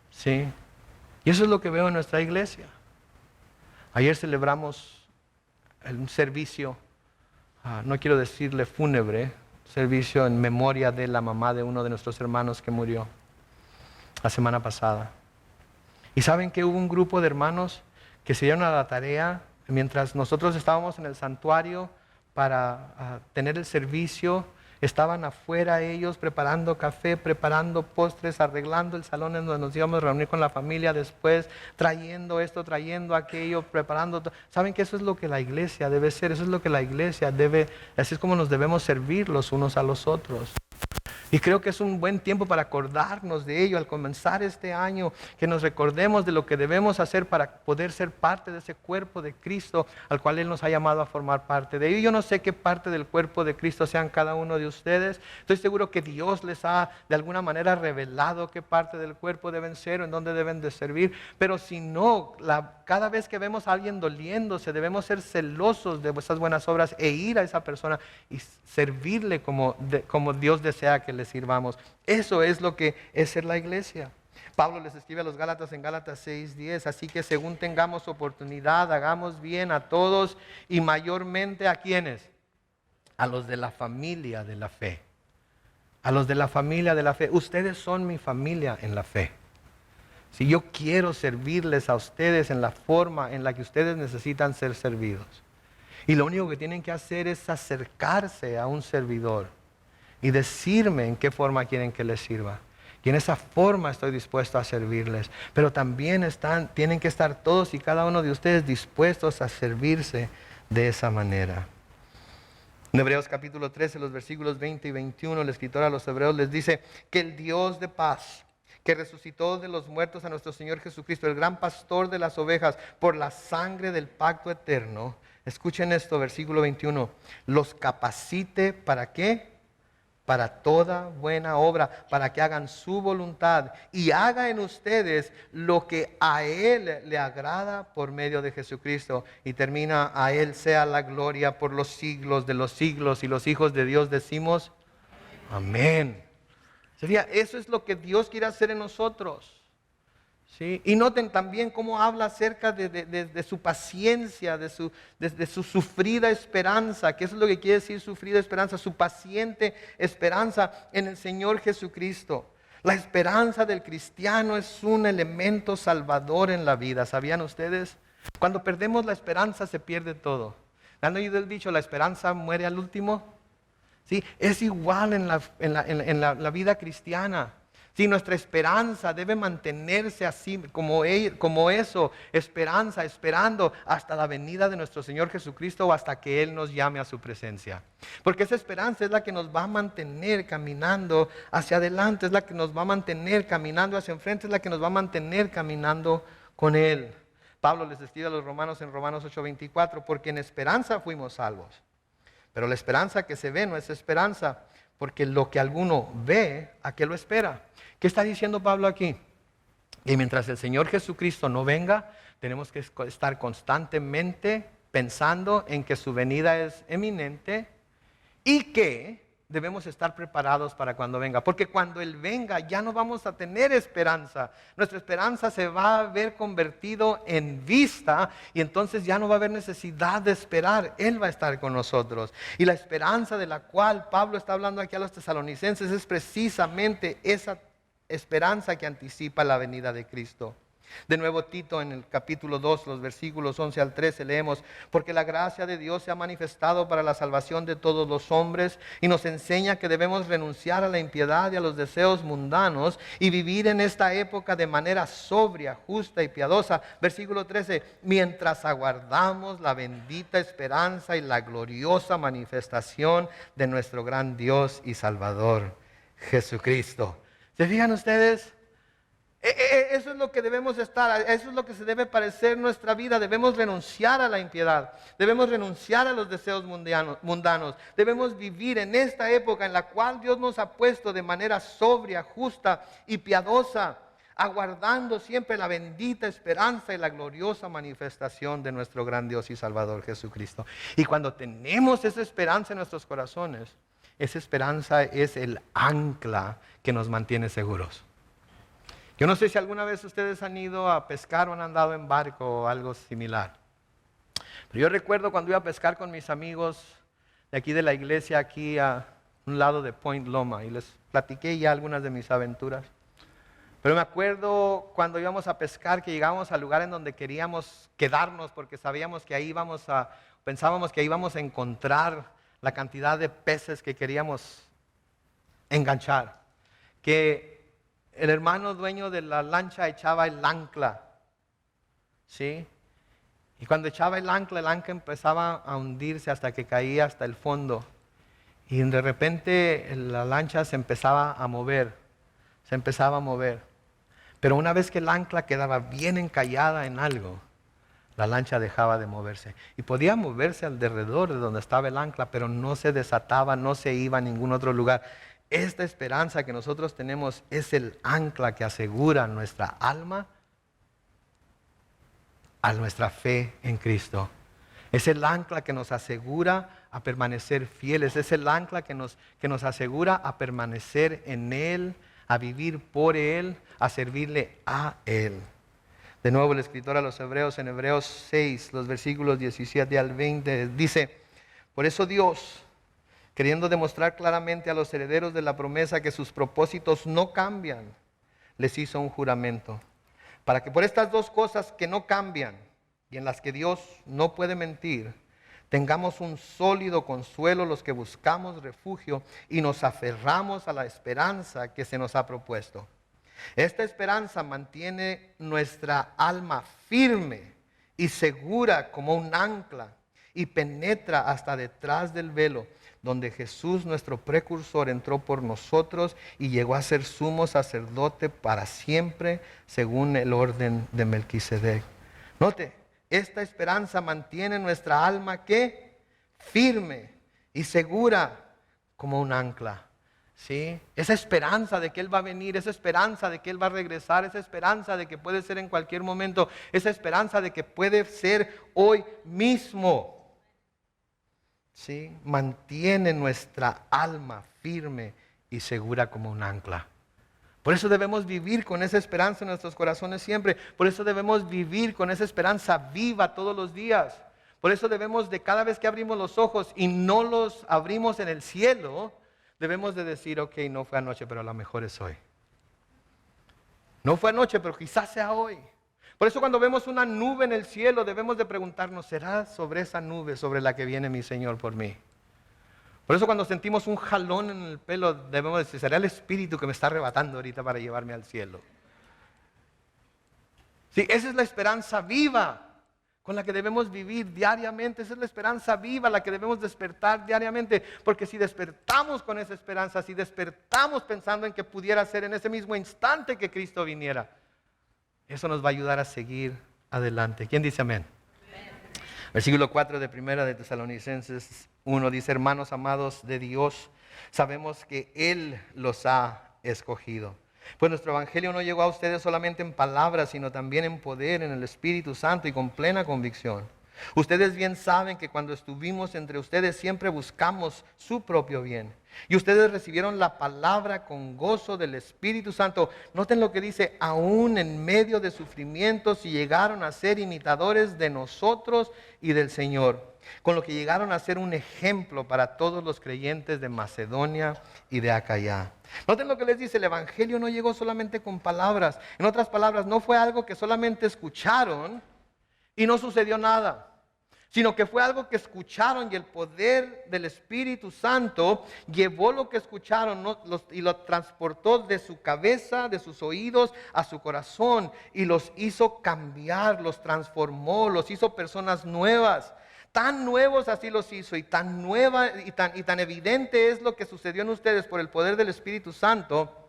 ¿Sí? Y eso es lo que veo en nuestra iglesia. Ayer celebramos un servicio, no quiero decirle fúnebre, servicio en memoria de la mamá de uno de nuestros hermanos que murió la semana pasada. Y saben que hubo un grupo de hermanos que se dieron a la tarea, mientras nosotros estábamos en el santuario para tener el servicio, estaban afuera ellos preparando café, preparando postres, arreglando el salón en donde nos íbamos a reunir con la familia después, trayendo esto, trayendo aquello, preparando todo. ¿Saben que eso es lo que la iglesia debe ser? Eso es lo que la iglesia debe, así es como nos debemos servir los unos a los otros. Y creo que es un buen tiempo para acordarnos de ello al comenzar este año, que nos recordemos de lo que debemos hacer para poder ser parte de ese cuerpo de Cristo al cual Él nos ha llamado a formar parte de ello. Yo no sé qué parte del cuerpo de Cristo sean cada uno de ustedes. Estoy seguro que Dios les ha de alguna manera revelado qué parte del cuerpo deben ser o en dónde deben de servir. Pero si no, cada vez que vemos a alguien doliéndose, debemos ser celosos de esas buenas obras e ir a esa persona y servirle como Dios desea que le sirvamos. Eso es lo que es ser la iglesia. Pablo les escribe a los Gálatas en Gálatas 6:10, así que según tengamos oportunidad, hagamos bien a todos y mayormente a quienes, a los de la familia de la fe. A los de la familia de la fe. Ustedes son mi familia en la fe. Si yo quiero servirles a ustedes en la forma en la que ustedes necesitan ser servidos. Y lo único que tienen que hacer es acercarse a un servidor y decirme en qué forma quieren que les sirva. Y en esa forma estoy dispuesto a servirles. Pero también tienen que estar todos y cada uno de ustedes dispuestos a servirse de esa manera. En Hebreos capítulo 13, los versículos 20 y 21, el escritor a los hebreos les dice que el Dios de paz, que resucitó de los muertos a nuestro Señor Jesucristo, el gran pastor de las ovejas, por la sangre del pacto eterno. Escuchen esto, versículo 21. Los capacite, ¿para qué? Para toda buena obra, para que hagan su voluntad y haga en ustedes lo que a Él le agrada por medio de Jesucristo. Y termina, a Él sea la gloria por los siglos de los siglos. Y los hijos de Dios decimos, amén. Sería, eso es lo que Dios quiere hacer en nosotros. ¿Sí? Y noten también cómo habla acerca de su paciencia, de su sufrida esperanza. ¿Qué es lo que quiere decir sufrida esperanza? Su paciente esperanza en el Señor Jesucristo. La esperanza del cristiano es un elemento salvador en la vida. ¿Sabían ustedes? Cuando perdemos la esperanza se pierde todo. ¿Han oído el dicho, la esperanza muere al último? ¿Sí? Es igual en la vida cristiana. Si nuestra esperanza debe mantenerse así, como eso, esperanza, esperando hasta la venida de nuestro Señor Jesucristo o hasta que Él nos llame a su presencia. Porque esa esperanza es la que nos va a mantener caminando hacia adelante, es la que nos va a mantener caminando hacia enfrente, es la que nos va a mantener caminando con Él. Pablo les escribe a los romanos en Romanos 8:24, porque en esperanza fuimos salvos. Pero la esperanza que se ve no es esperanza, porque lo que alguno ve, ¿a qué lo espera? ¿Qué está diciendo Pablo aquí? Que mientras el Señor Jesucristo no venga, tenemos que estar constantemente pensando en que su venida es eminente y que debemos estar preparados para cuando venga. Porque cuando Él venga ya no vamos a tener esperanza. Nuestra esperanza se va a ver convertido en vista y entonces ya no va a haber necesidad de esperar. Él va a estar con nosotros. Y la esperanza de la cual Pablo está hablando aquí a los tesalonicenses es precisamente esa esperanza que anticipa la venida de Cristo. De nuevo Tito en el capítulo 2, los versículos 11 al 13 leemos: porque la gracia de Dios se ha manifestado para la salvación de todos los hombres y nos enseña que debemos renunciar a la impiedad y a los deseos mundanos y vivir en esta época de manera sobria, justa y piadosa. Versículo 13, mientras aguardamos la bendita esperanza y la gloriosa manifestación de nuestro gran Dios y Salvador, Jesucristo. ¿Se fijan ustedes? Eso es lo que debemos estar, eso es lo que se debe parecer nuestra vida. Debemos renunciar a la impiedad, debemos renunciar a los deseos mundanos, debemos vivir en esta época en la cual Dios nos ha puesto de manera sobria, justa y piadosa, aguardando siempre la bendita esperanza y la gloriosa manifestación de nuestro gran Dios y Salvador Jesucristo. Y cuando tenemos esa esperanza en nuestros corazones, esa esperanza es el ancla que nos mantiene seguros. Yo no sé si alguna vez ustedes han ido a pescar o han andado en barco o algo similar. Pero yo recuerdo cuando iba a pescar con mis amigos de aquí de la iglesia, aquí a un lado de Point Loma, y les platiqué ya algunas de mis aventuras. Pero me acuerdo cuando íbamos a pescar que llegábamos al lugar en donde queríamos quedarnos porque sabíamos que ahí pensábamos que ahí íbamos a encontrar la cantidad de peces que queríamos enganchar. Que el hermano dueño de la lancha echaba el ancla, ¿sí? Y cuando echaba el ancla empezaba a hundirse hasta que caía hasta el fondo. Y de repente la lancha se empezaba a mover. Pero una vez que el ancla quedaba bien encallada en algo, la lancha dejaba de moverse. Y podía moverse alrededor de donde estaba el ancla, pero no se desataba, no se iba a ningún otro lugar. Esta esperanza que nosotros tenemos es el ancla que asegura nuestra alma a nuestra fe en Cristo. Es el ancla que nos asegura a permanecer fieles. Es el ancla que nos asegura a permanecer en Él, a vivir por Él, a servirle a Él. De nuevo el escritor a los hebreos en Hebreos 6, los versículos 17 al 20, dice: por eso Dios, queriendo demostrar claramente a los herederos de la promesa que sus propósitos no cambian, les hizo un juramento, para que por estas dos cosas que no cambian y en las que Dios no puede mentir, Tengamos un sólido consuelo los que buscamos refugio y nos aferramos a la esperanza que se nos ha propuesto. Esta esperanza mantiene nuestra alma firme y segura como un ancla y penetra hasta detrás del velo, donde Jesús, nuestro precursor, entró por nosotros y llegó a ser sumo sacerdote para siempre, según el orden de Melquisedec. Note, esta esperanza mantiene nuestra alma, ¿qué? Firme y segura como un ancla. ¿Sí? Esa esperanza de que Él va a venir, esa esperanza de que Él va a regresar, esa esperanza de que puede ser en cualquier momento, esa esperanza de que puede ser hoy mismo. ¿Sí? Mantiene nuestra alma firme y segura como un ancla. Por eso debemos vivir con esa esperanza en nuestros corazones siempre. Por eso debemos vivir con esa esperanza viva todos los días. Por eso debemos de cada vez que abrimos los ojos y no los abrimos en el cielo, debemos de decir, ok, no fue anoche, pero a lo mejor es hoy. No fue anoche, pero quizás sea hoy. Por eso cuando vemos una nube en el cielo, debemos de preguntarnos, ¿será sobre esa nube sobre la que viene mi Señor por mí? Por eso cuando sentimos un jalón en el pelo, debemos decir, ¿será el Espíritu que me está arrebatando ahorita para llevarme al cielo? Sí, esa es la esperanza viva con la que debemos vivir diariamente. Esa es la esperanza viva, la que debemos despertar diariamente. Porque si despertamos con esa esperanza, si despertamos pensando en que pudiera ser en ese mismo instante que Cristo viniera, eso nos va a ayudar a seguir adelante. ¿Quién dice amén? Versículo 4 de Primera de Tesalonicenses 1 dice, hermanos amados de Dios, sabemos que Él los ha escogido. Pues nuestro evangelio no llegó a ustedes solamente en palabras, sino también en poder, en el Espíritu Santo y con plena convicción. Ustedes bien saben que cuando estuvimos entre ustedes siempre buscamos su propio bien. Y ustedes recibieron la palabra con gozo del Espíritu Santo. Noten lo que dice, aún en medio de sufrimientos y llegaron a ser imitadores de nosotros y del Señor. Con lo que llegaron a ser un ejemplo para todos los creyentes de Macedonia y de Acaya. Noten lo que les dice, el evangelio no llegó solamente con palabras. En otras palabras, no fue algo que solamente escucharon y no sucedió nada, sino que fue algo que escucharon y el poder del Espíritu Santo llevó lo que escucharon y lo transportó de su cabeza, de sus oídos a su corazón y los hizo cambiar, los transformó, los hizo personas nuevas. Tan nuevos así los hizo y tan nueva y tan evidente es lo que sucedió en ustedes por el poder del Espíritu Santo,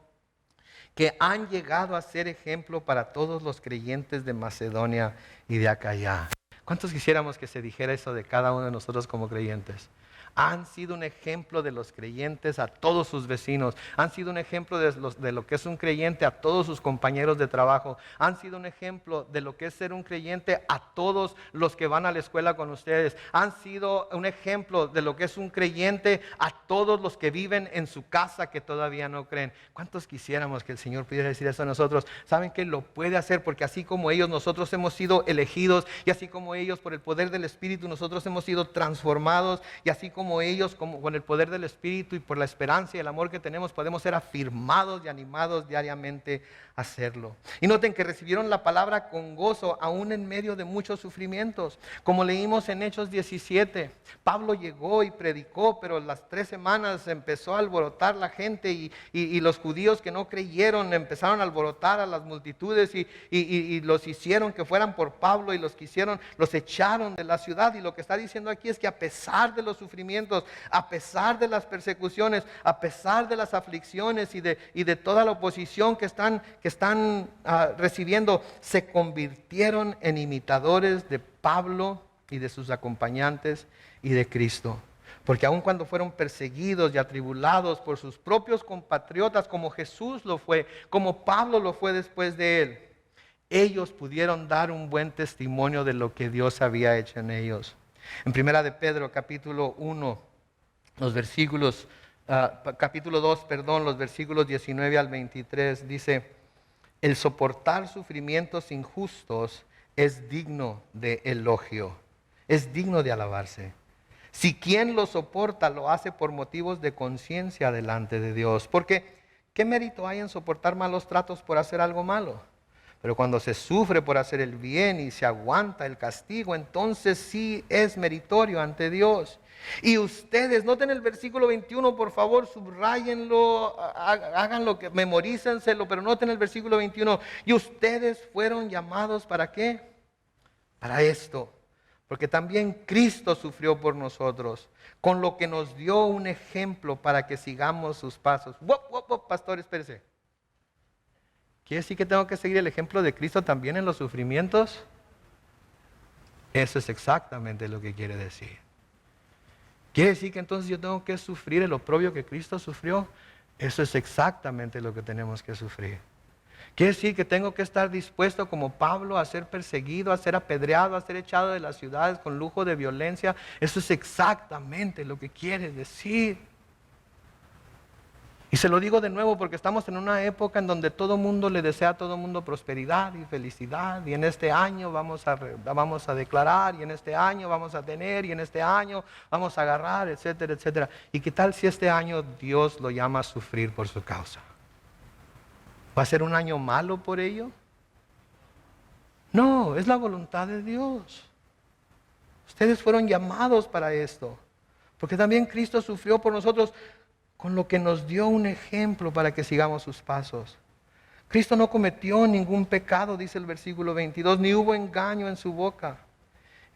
que han llegado a ser ejemplo para todos los creyentes de Macedonia y de Acaya. ¿Cuántos quisiéramos que se dijera eso de cada uno de nosotros como creyentes? Han sido un ejemplo de los creyentes a todos sus vecinos. Han sido un ejemplo de lo que es un creyente a todos sus compañeros de trabajo. Han sido un ejemplo de lo que es ser un creyente a todos los que van a la escuela con ustedes. Han sido un ejemplo de lo que es un creyente a todos los que viven en su casa que todavía no creen. ¿Cuántos quisiéramos que el Señor pudiera decir eso a nosotros? Saben que lo puede hacer porque así como ellos, nosotros hemos sido elegidos y así como ellos, por el poder del Espíritu, nosotros hemos sido transformados y así como ellos, como con el poder del Espíritu y por la esperanza y el amor que tenemos, podemos ser afirmados y animados diariamente a hacerlo. Y noten que recibieron la palabra con gozo, aún en medio de muchos sufrimientos. Como leímos en Hechos 17, Pablo llegó y predicó, pero las 3 semanas empezó a alborotar la gente y los judíos que no creyeron empezaron a alborotar a las multitudes y los hicieron que fueran por Pablo y los echaron de la ciudad. Y lo que está diciendo aquí es que a pesar de los sufrimientos, a pesar de las persecuciones, a pesar de las aflicciones y de toda la oposición que están recibiendo, se convirtieron en imitadores de Pablo y de sus acompañantes y de Cristo. Porque aun cuando fueron perseguidos y atribulados por sus propios compatriotas, como Jesús lo fue, como Pablo lo fue después de él, ellos pudieron dar un buen testimonio de lo que Dios había hecho en ellos. En Primera de Pedro, capítulo 1, capítulo 2, los versículos 19 al 23, dice, el soportar sufrimientos injustos es digno de elogio, es digno de alabarse. Si quien lo soporta lo hace por motivos de conciencia delante de Dios. Porque, ¿qué mérito hay en soportar malos tratos por hacer algo malo? Pero cuando se sufre por hacer el bien y se aguanta el castigo, entonces sí es meritorio ante Dios. Y ustedes, noten el versículo 21, por favor, subrayenlo, háganlo, memorícenselo, pero noten el versículo 21. Y ustedes fueron llamados ¿para qué? Para esto. Porque también Cristo sufrió por nosotros, con lo que nos dio un ejemplo para que sigamos sus pasos. Pastor, espérese. ¿Quiere decir que tengo que seguir el ejemplo de Cristo también en los sufrimientos? Eso es exactamente lo que quiere decir. ¿Quiere decir que entonces yo tengo que sufrir el oprobio que Cristo sufrió? Eso es exactamente lo que tenemos que sufrir. Quiere decir que tengo que estar dispuesto como Pablo a ser perseguido, a ser apedreado, a ser echado de las ciudades con lujo de violencia. Eso es exactamente lo que quiere decir. Y se lo digo de nuevo porque estamos en una época en donde todo mundo le desea a todo mundo prosperidad y felicidad. Y en este año vamos a declarar, y en este año vamos a tener, y en este año vamos a agarrar, etcétera, etcétera. ¿Y qué tal si este año Dios lo llama a sufrir por su causa? ¿Va a ser un año malo por ello? No, es la voluntad de Dios. Ustedes fueron llamados para esto. Porque también Cristo sufrió por nosotros, con lo que nos dio un ejemplo para que sigamos sus pasos. Cristo no cometió ningún pecado, dice el versículo 22, ni hubo engaño en su boca.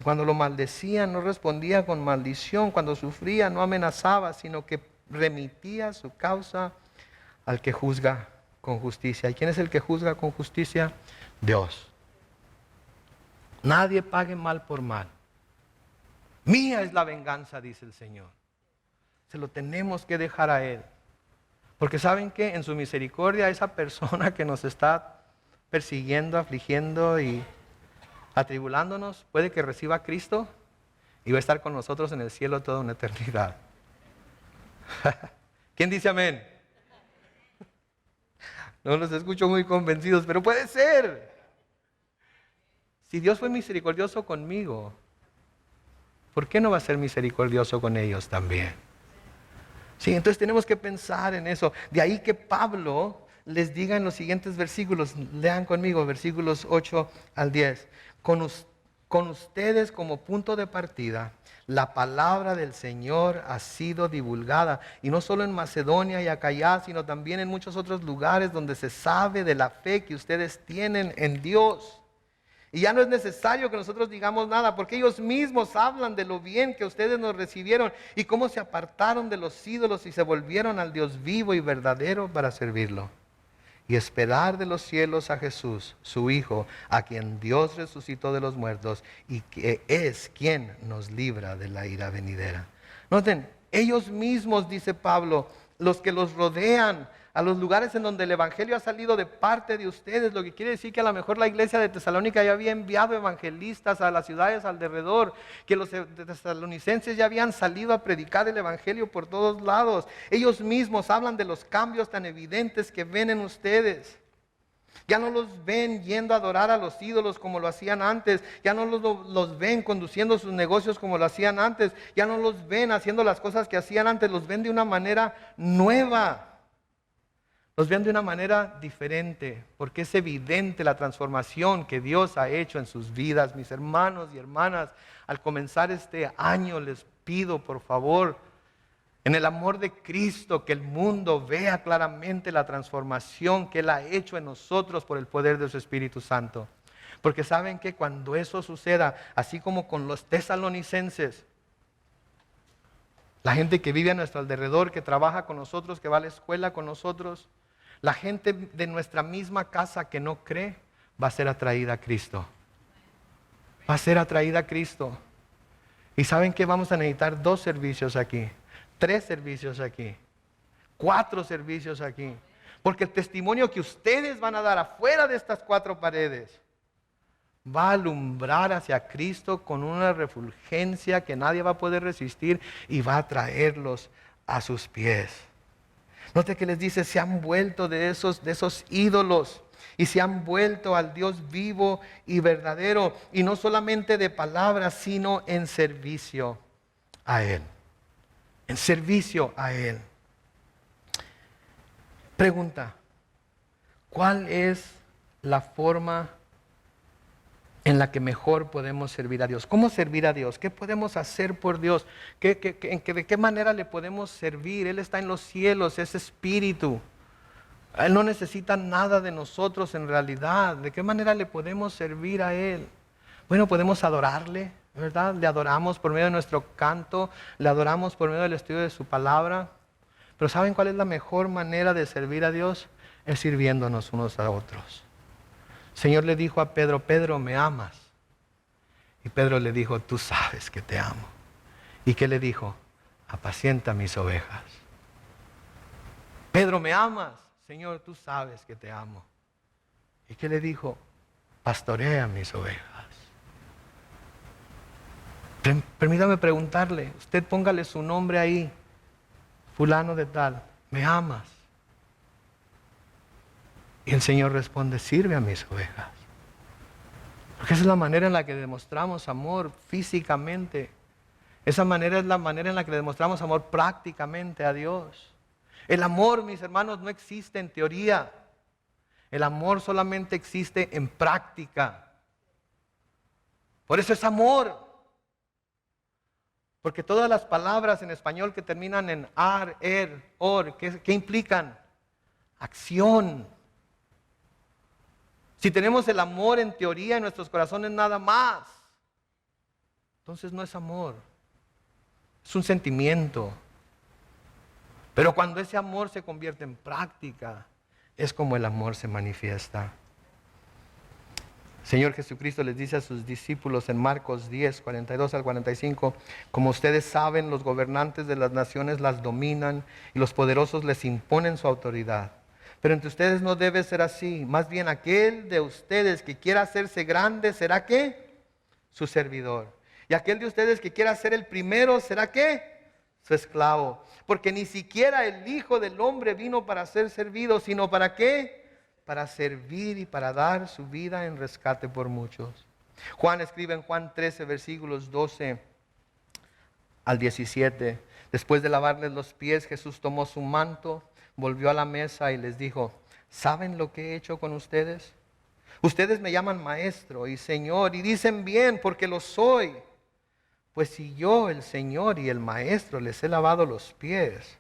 Cuando lo maldecían, no respondía con maldición. Cuando sufría, no amenazaba, sino que remitía su causa al que juzga con justicia. ¿Y quién es el que juzga con justicia? Dios. Nadie pague mal por mal. Mía es la venganza, dice el Señor. Se lo tenemos que dejar a Él. Porque ¿saben qué? En su misericordia, esa persona que nos está persiguiendo, afligiendo y atribulándonos, puede que reciba a Cristo y va a estar con nosotros en el cielo toda una eternidad. ¿Quién dice amén? No los escucho muy convencidos, pero puede ser. Si Dios fue misericordioso conmigo, ¿por qué no va a ser misericordioso con ellos también? Sí, entonces tenemos que pensar en eso. De ahí que Pablo les diga en los siguientes versículos, lean conmigo, versículos 8 al 10. Con ustedes como punto de partida, la palabra del Señor ha sido divulgada. Y no solo en Macedonia y Acaya, sino también en muchos otros lugares donde se sabe de la fe que ustedes tienen en Dios. Y ya no es necesario que nosotros digamos nada, porque ellos mismos hablan de lo bien que ustedes nos recibieron y cómo se apartaron de los ídolos y se volvieron al Dios vivo y verdadero para servirlo. Y esperar de los cielos a Jesús, su Hijo, a quien Dios resucitó de los muertos y que es quien nos libra de la ira venidera. Noten, ellos mismos, dice Pablo, los que los rodean, a los lugares en donde el Evangelio ha salido de parte de ustedes, lo que quiere decir que a lo mejor la iglesia de Tesalónica ya había enviado evangelistas a las ciudades alrededor, que los tesalonicenses ya habían salido a predicar el Evangelio por todos lados. Ellos mismos hablan de los cambios tan evidentes que ven en ustedes. Ya no los ven yendo a adorar a los ídolos como lo hacían antes. Ya no los ven conduciendo sus negocios como lo hacían antes. Ya no los ven haciendo las cosas que hacían antes. Los ven de una manera nueva. Los ven de una manera diferente, porque es evidente la transformación que Dios ha hecho en sus vidas. Mis hermanos y hermanas, al comenzar este año les pido por favor, en el amor de Cristo, que el mundo vea claramente la transformación que Él ha hecho en nosotros por el poder de su Espíritu Santo. Porque saben que cuando eso suceda, así como con los tesalonicenses, la gente que vive a nuestro alrededor, que trabaja con nosotros, que va a la escuela con nosotros, la gente de nuestra misma casa que no cree, va a ser atraída a Cristo. Va a ser atraída a Cristo. Y saben que vamos a necesitar 2 servicios aquí, 3 servicios aquí, 4 servicios aquí. Porque el testimonio que ustedes van a dar afuera de estas 4 paredes va a alumbrar hacia Cristo con una refulgencia que nadie va a poder resistir y va a traerlos a sus pies. Note que les dice, se han vuelto de esos ídolos y se han vuelto al Dios vivo y verdadero, y no solamente de palabras, sino en servicio a Él. En servicio a Él. Pregunta, ¿cuál es la forma en la que mejor podemos servir a Dios. ¿Cómo servir a Dios? ¿Qué podemos hacer por Dios? ¿De qué manera le podemos servir? Él está en los cielos, es espíritu. Él no necesita nada de nosotros en realidad. ¿De qué manera le podemos servir a Él? Bueno, podemos adorarle, ¿verdad? Le adoramos por medio de nuestro canto, le adoramos por medio del estudio de su palabra. Pero ¿saben cuál es la mejor manera de servir a Dios? Es sirviéndonos unos a otros. El Señor le dijo a Pedro, Pedro, ¿me amas? Y Pedro le dijo, tú sabes que te amo. ¿Y qué le dijo? Apacienta mis ovejas. Pedro, ¿me amas? Señor, tú sabes que te amo. ¿Y qué le dijo? Pastorea mis ovejas. Permítame preguntarle, usted póngale su nombre ahí, fulano de tal, ¿me amas? Y el Señor responde, sirve a mis ovejas. Porque esa es la manera en la que demostramos amor físicamente. Esa manera es la manera en la que demostramos amor prácticamente a Dios. El amor, mis hermanos, no existe en teoría. El amor solamente existe en práctica. Por eso es amor. Porque todas las palabras en español que terminan en ar, er, or, ¿qué implican? Acción. Si tenemos el amor en teoría en nuestros corazones nada más, entonces no es amor. Es un sentimiento. Pero cuando ese amor se convierte en práctica, es como el amor se manifiesta. Señor Jesucristo les dice a sus discípulos en Marcos 10, 42 al 45, como ustedes saben, los gobernantes de las naciones las dominan y los poderosos les imponen su autoridad. Pero entre ustedes no debe ser así. Más bien aquel de ustedes que quiera hacerse grande, ¿será qué? Su servidor. Y aquel de ustedes que quiera ser el primero, ¿será qué? Su esclavo. Porque ni siquiera el Hijo del Hombre vino para ser servido, sino ¿para qué? Para servir y para dar su vida en rescate por muchos. Juan escribe en Juan 13, versículos 12 al 17. Después de lavarles los pies, Jesús tomó su manto, volvió a la mesa y les dijo, ¿saben lo que he hecho con ustedes? Ustedes me llaman maestro y señor y dicen bien porque lo soy. Pues si yo, el Señor y el Maestro, les he lavado los pies,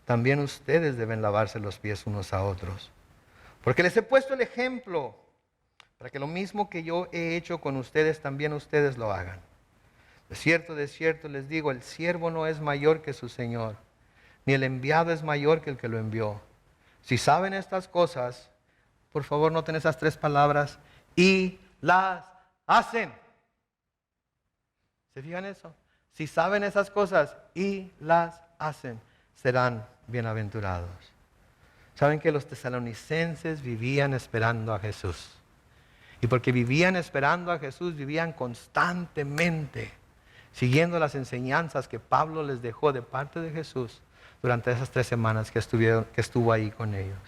también ustedes deben lavarse los pies unos a otros. Porque les he puesto el ejemplo para que lo mismo que yo he hecho con ustedes, también ustedes lo hagan. De cierto les digo, el siervo no es mayor que su Señor, ni el enviado es mayor que el que lo envió. Si saben estas cosas, por favor noten esas tres palabras, y las hacen. ¿Se fijan eso? Si saben esas cosas y las hacen, serán bienaventurados. Saben que los tesalonicenses vivían esperando a Jesús. Y porque vivían esperando a Jesús, vivían constantemente siguiendo las enseñanzas que Pablo les dejó de parte de Jesús durante esas 3 semanas que estuvo ahí con ellos.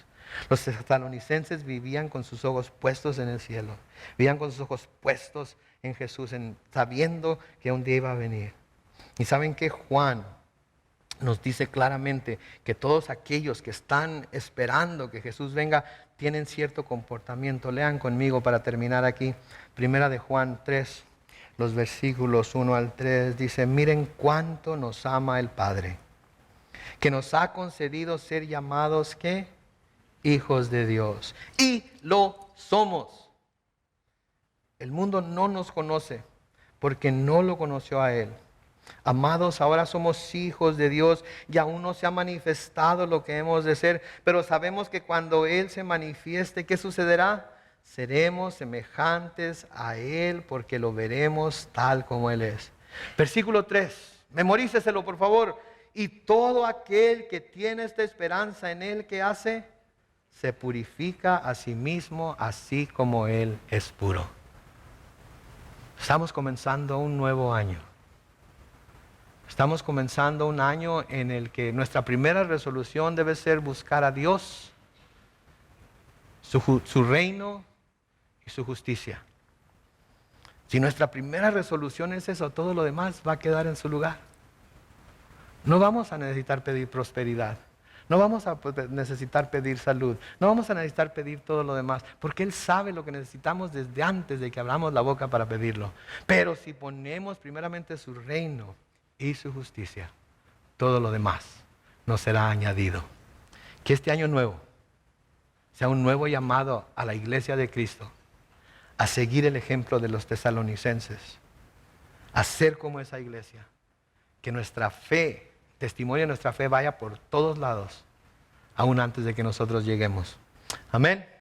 Los tesalonicenses vivían con sus ojos puestos en el cielo. Vivían con sus ojos puestos en Jesús, sabiendo que un día iba a venir. Y saben que Juan nos dice claramente que todos aquellos que están esperando que Jesús venga tienen cierto comportamiento. Lean conmigo para terminar aquí. Primera de Juan 3, los versículos 1 al 3. Dice, miren cuánto nos ama el Padre, que nos ha concedido ser llamados, ¿qué? Hijos de Dios. Y lo somos. El mundo no nos conoce porque no lo conoció a Él. Amados, ahora somos hijos de Dios y aún no se ha manifestado lo que hemos de ser, pero sabemos que cuando Él se manifieste, ¿qué sucederá? Seremos semejantes a Él porque lo veremos tal como Él es. Versículo 3, memoríceselo por favor. Y todo aquel que tiene esta esperanza en Él, ¿qué hace? Se purifica a sí mismo, así como Él es puro. Estamos comenzando un nuevo año. Estamos comenzando un año en el que nuestra primera resolución debe ser buscar a Dios, su reino y su justicia. Si nuestra primera resolución es eso, todo lo demás va a quedar en su lugar. No vamos a necesitar pedir prosperidad. No vamos a necesitar pedir salud, no vamos a necesitar pedir todo lo demás, porque Él sabe lo que necesitamos desde antes de que abramos la boca para pedirlo. Pero si ponemos primeramente su reino y su justicia, todo lo demás nos será añadido. Que este año nuevo sea un nuevo llamado a la iglesia de Cristo a seguir el ejemplo de los tesalonicenses, a ser como esa iglesia, que nuestra fe, testimonio de nuestra fe vaya por todos lados, aún antes de que nosotros lleguemos. Amén.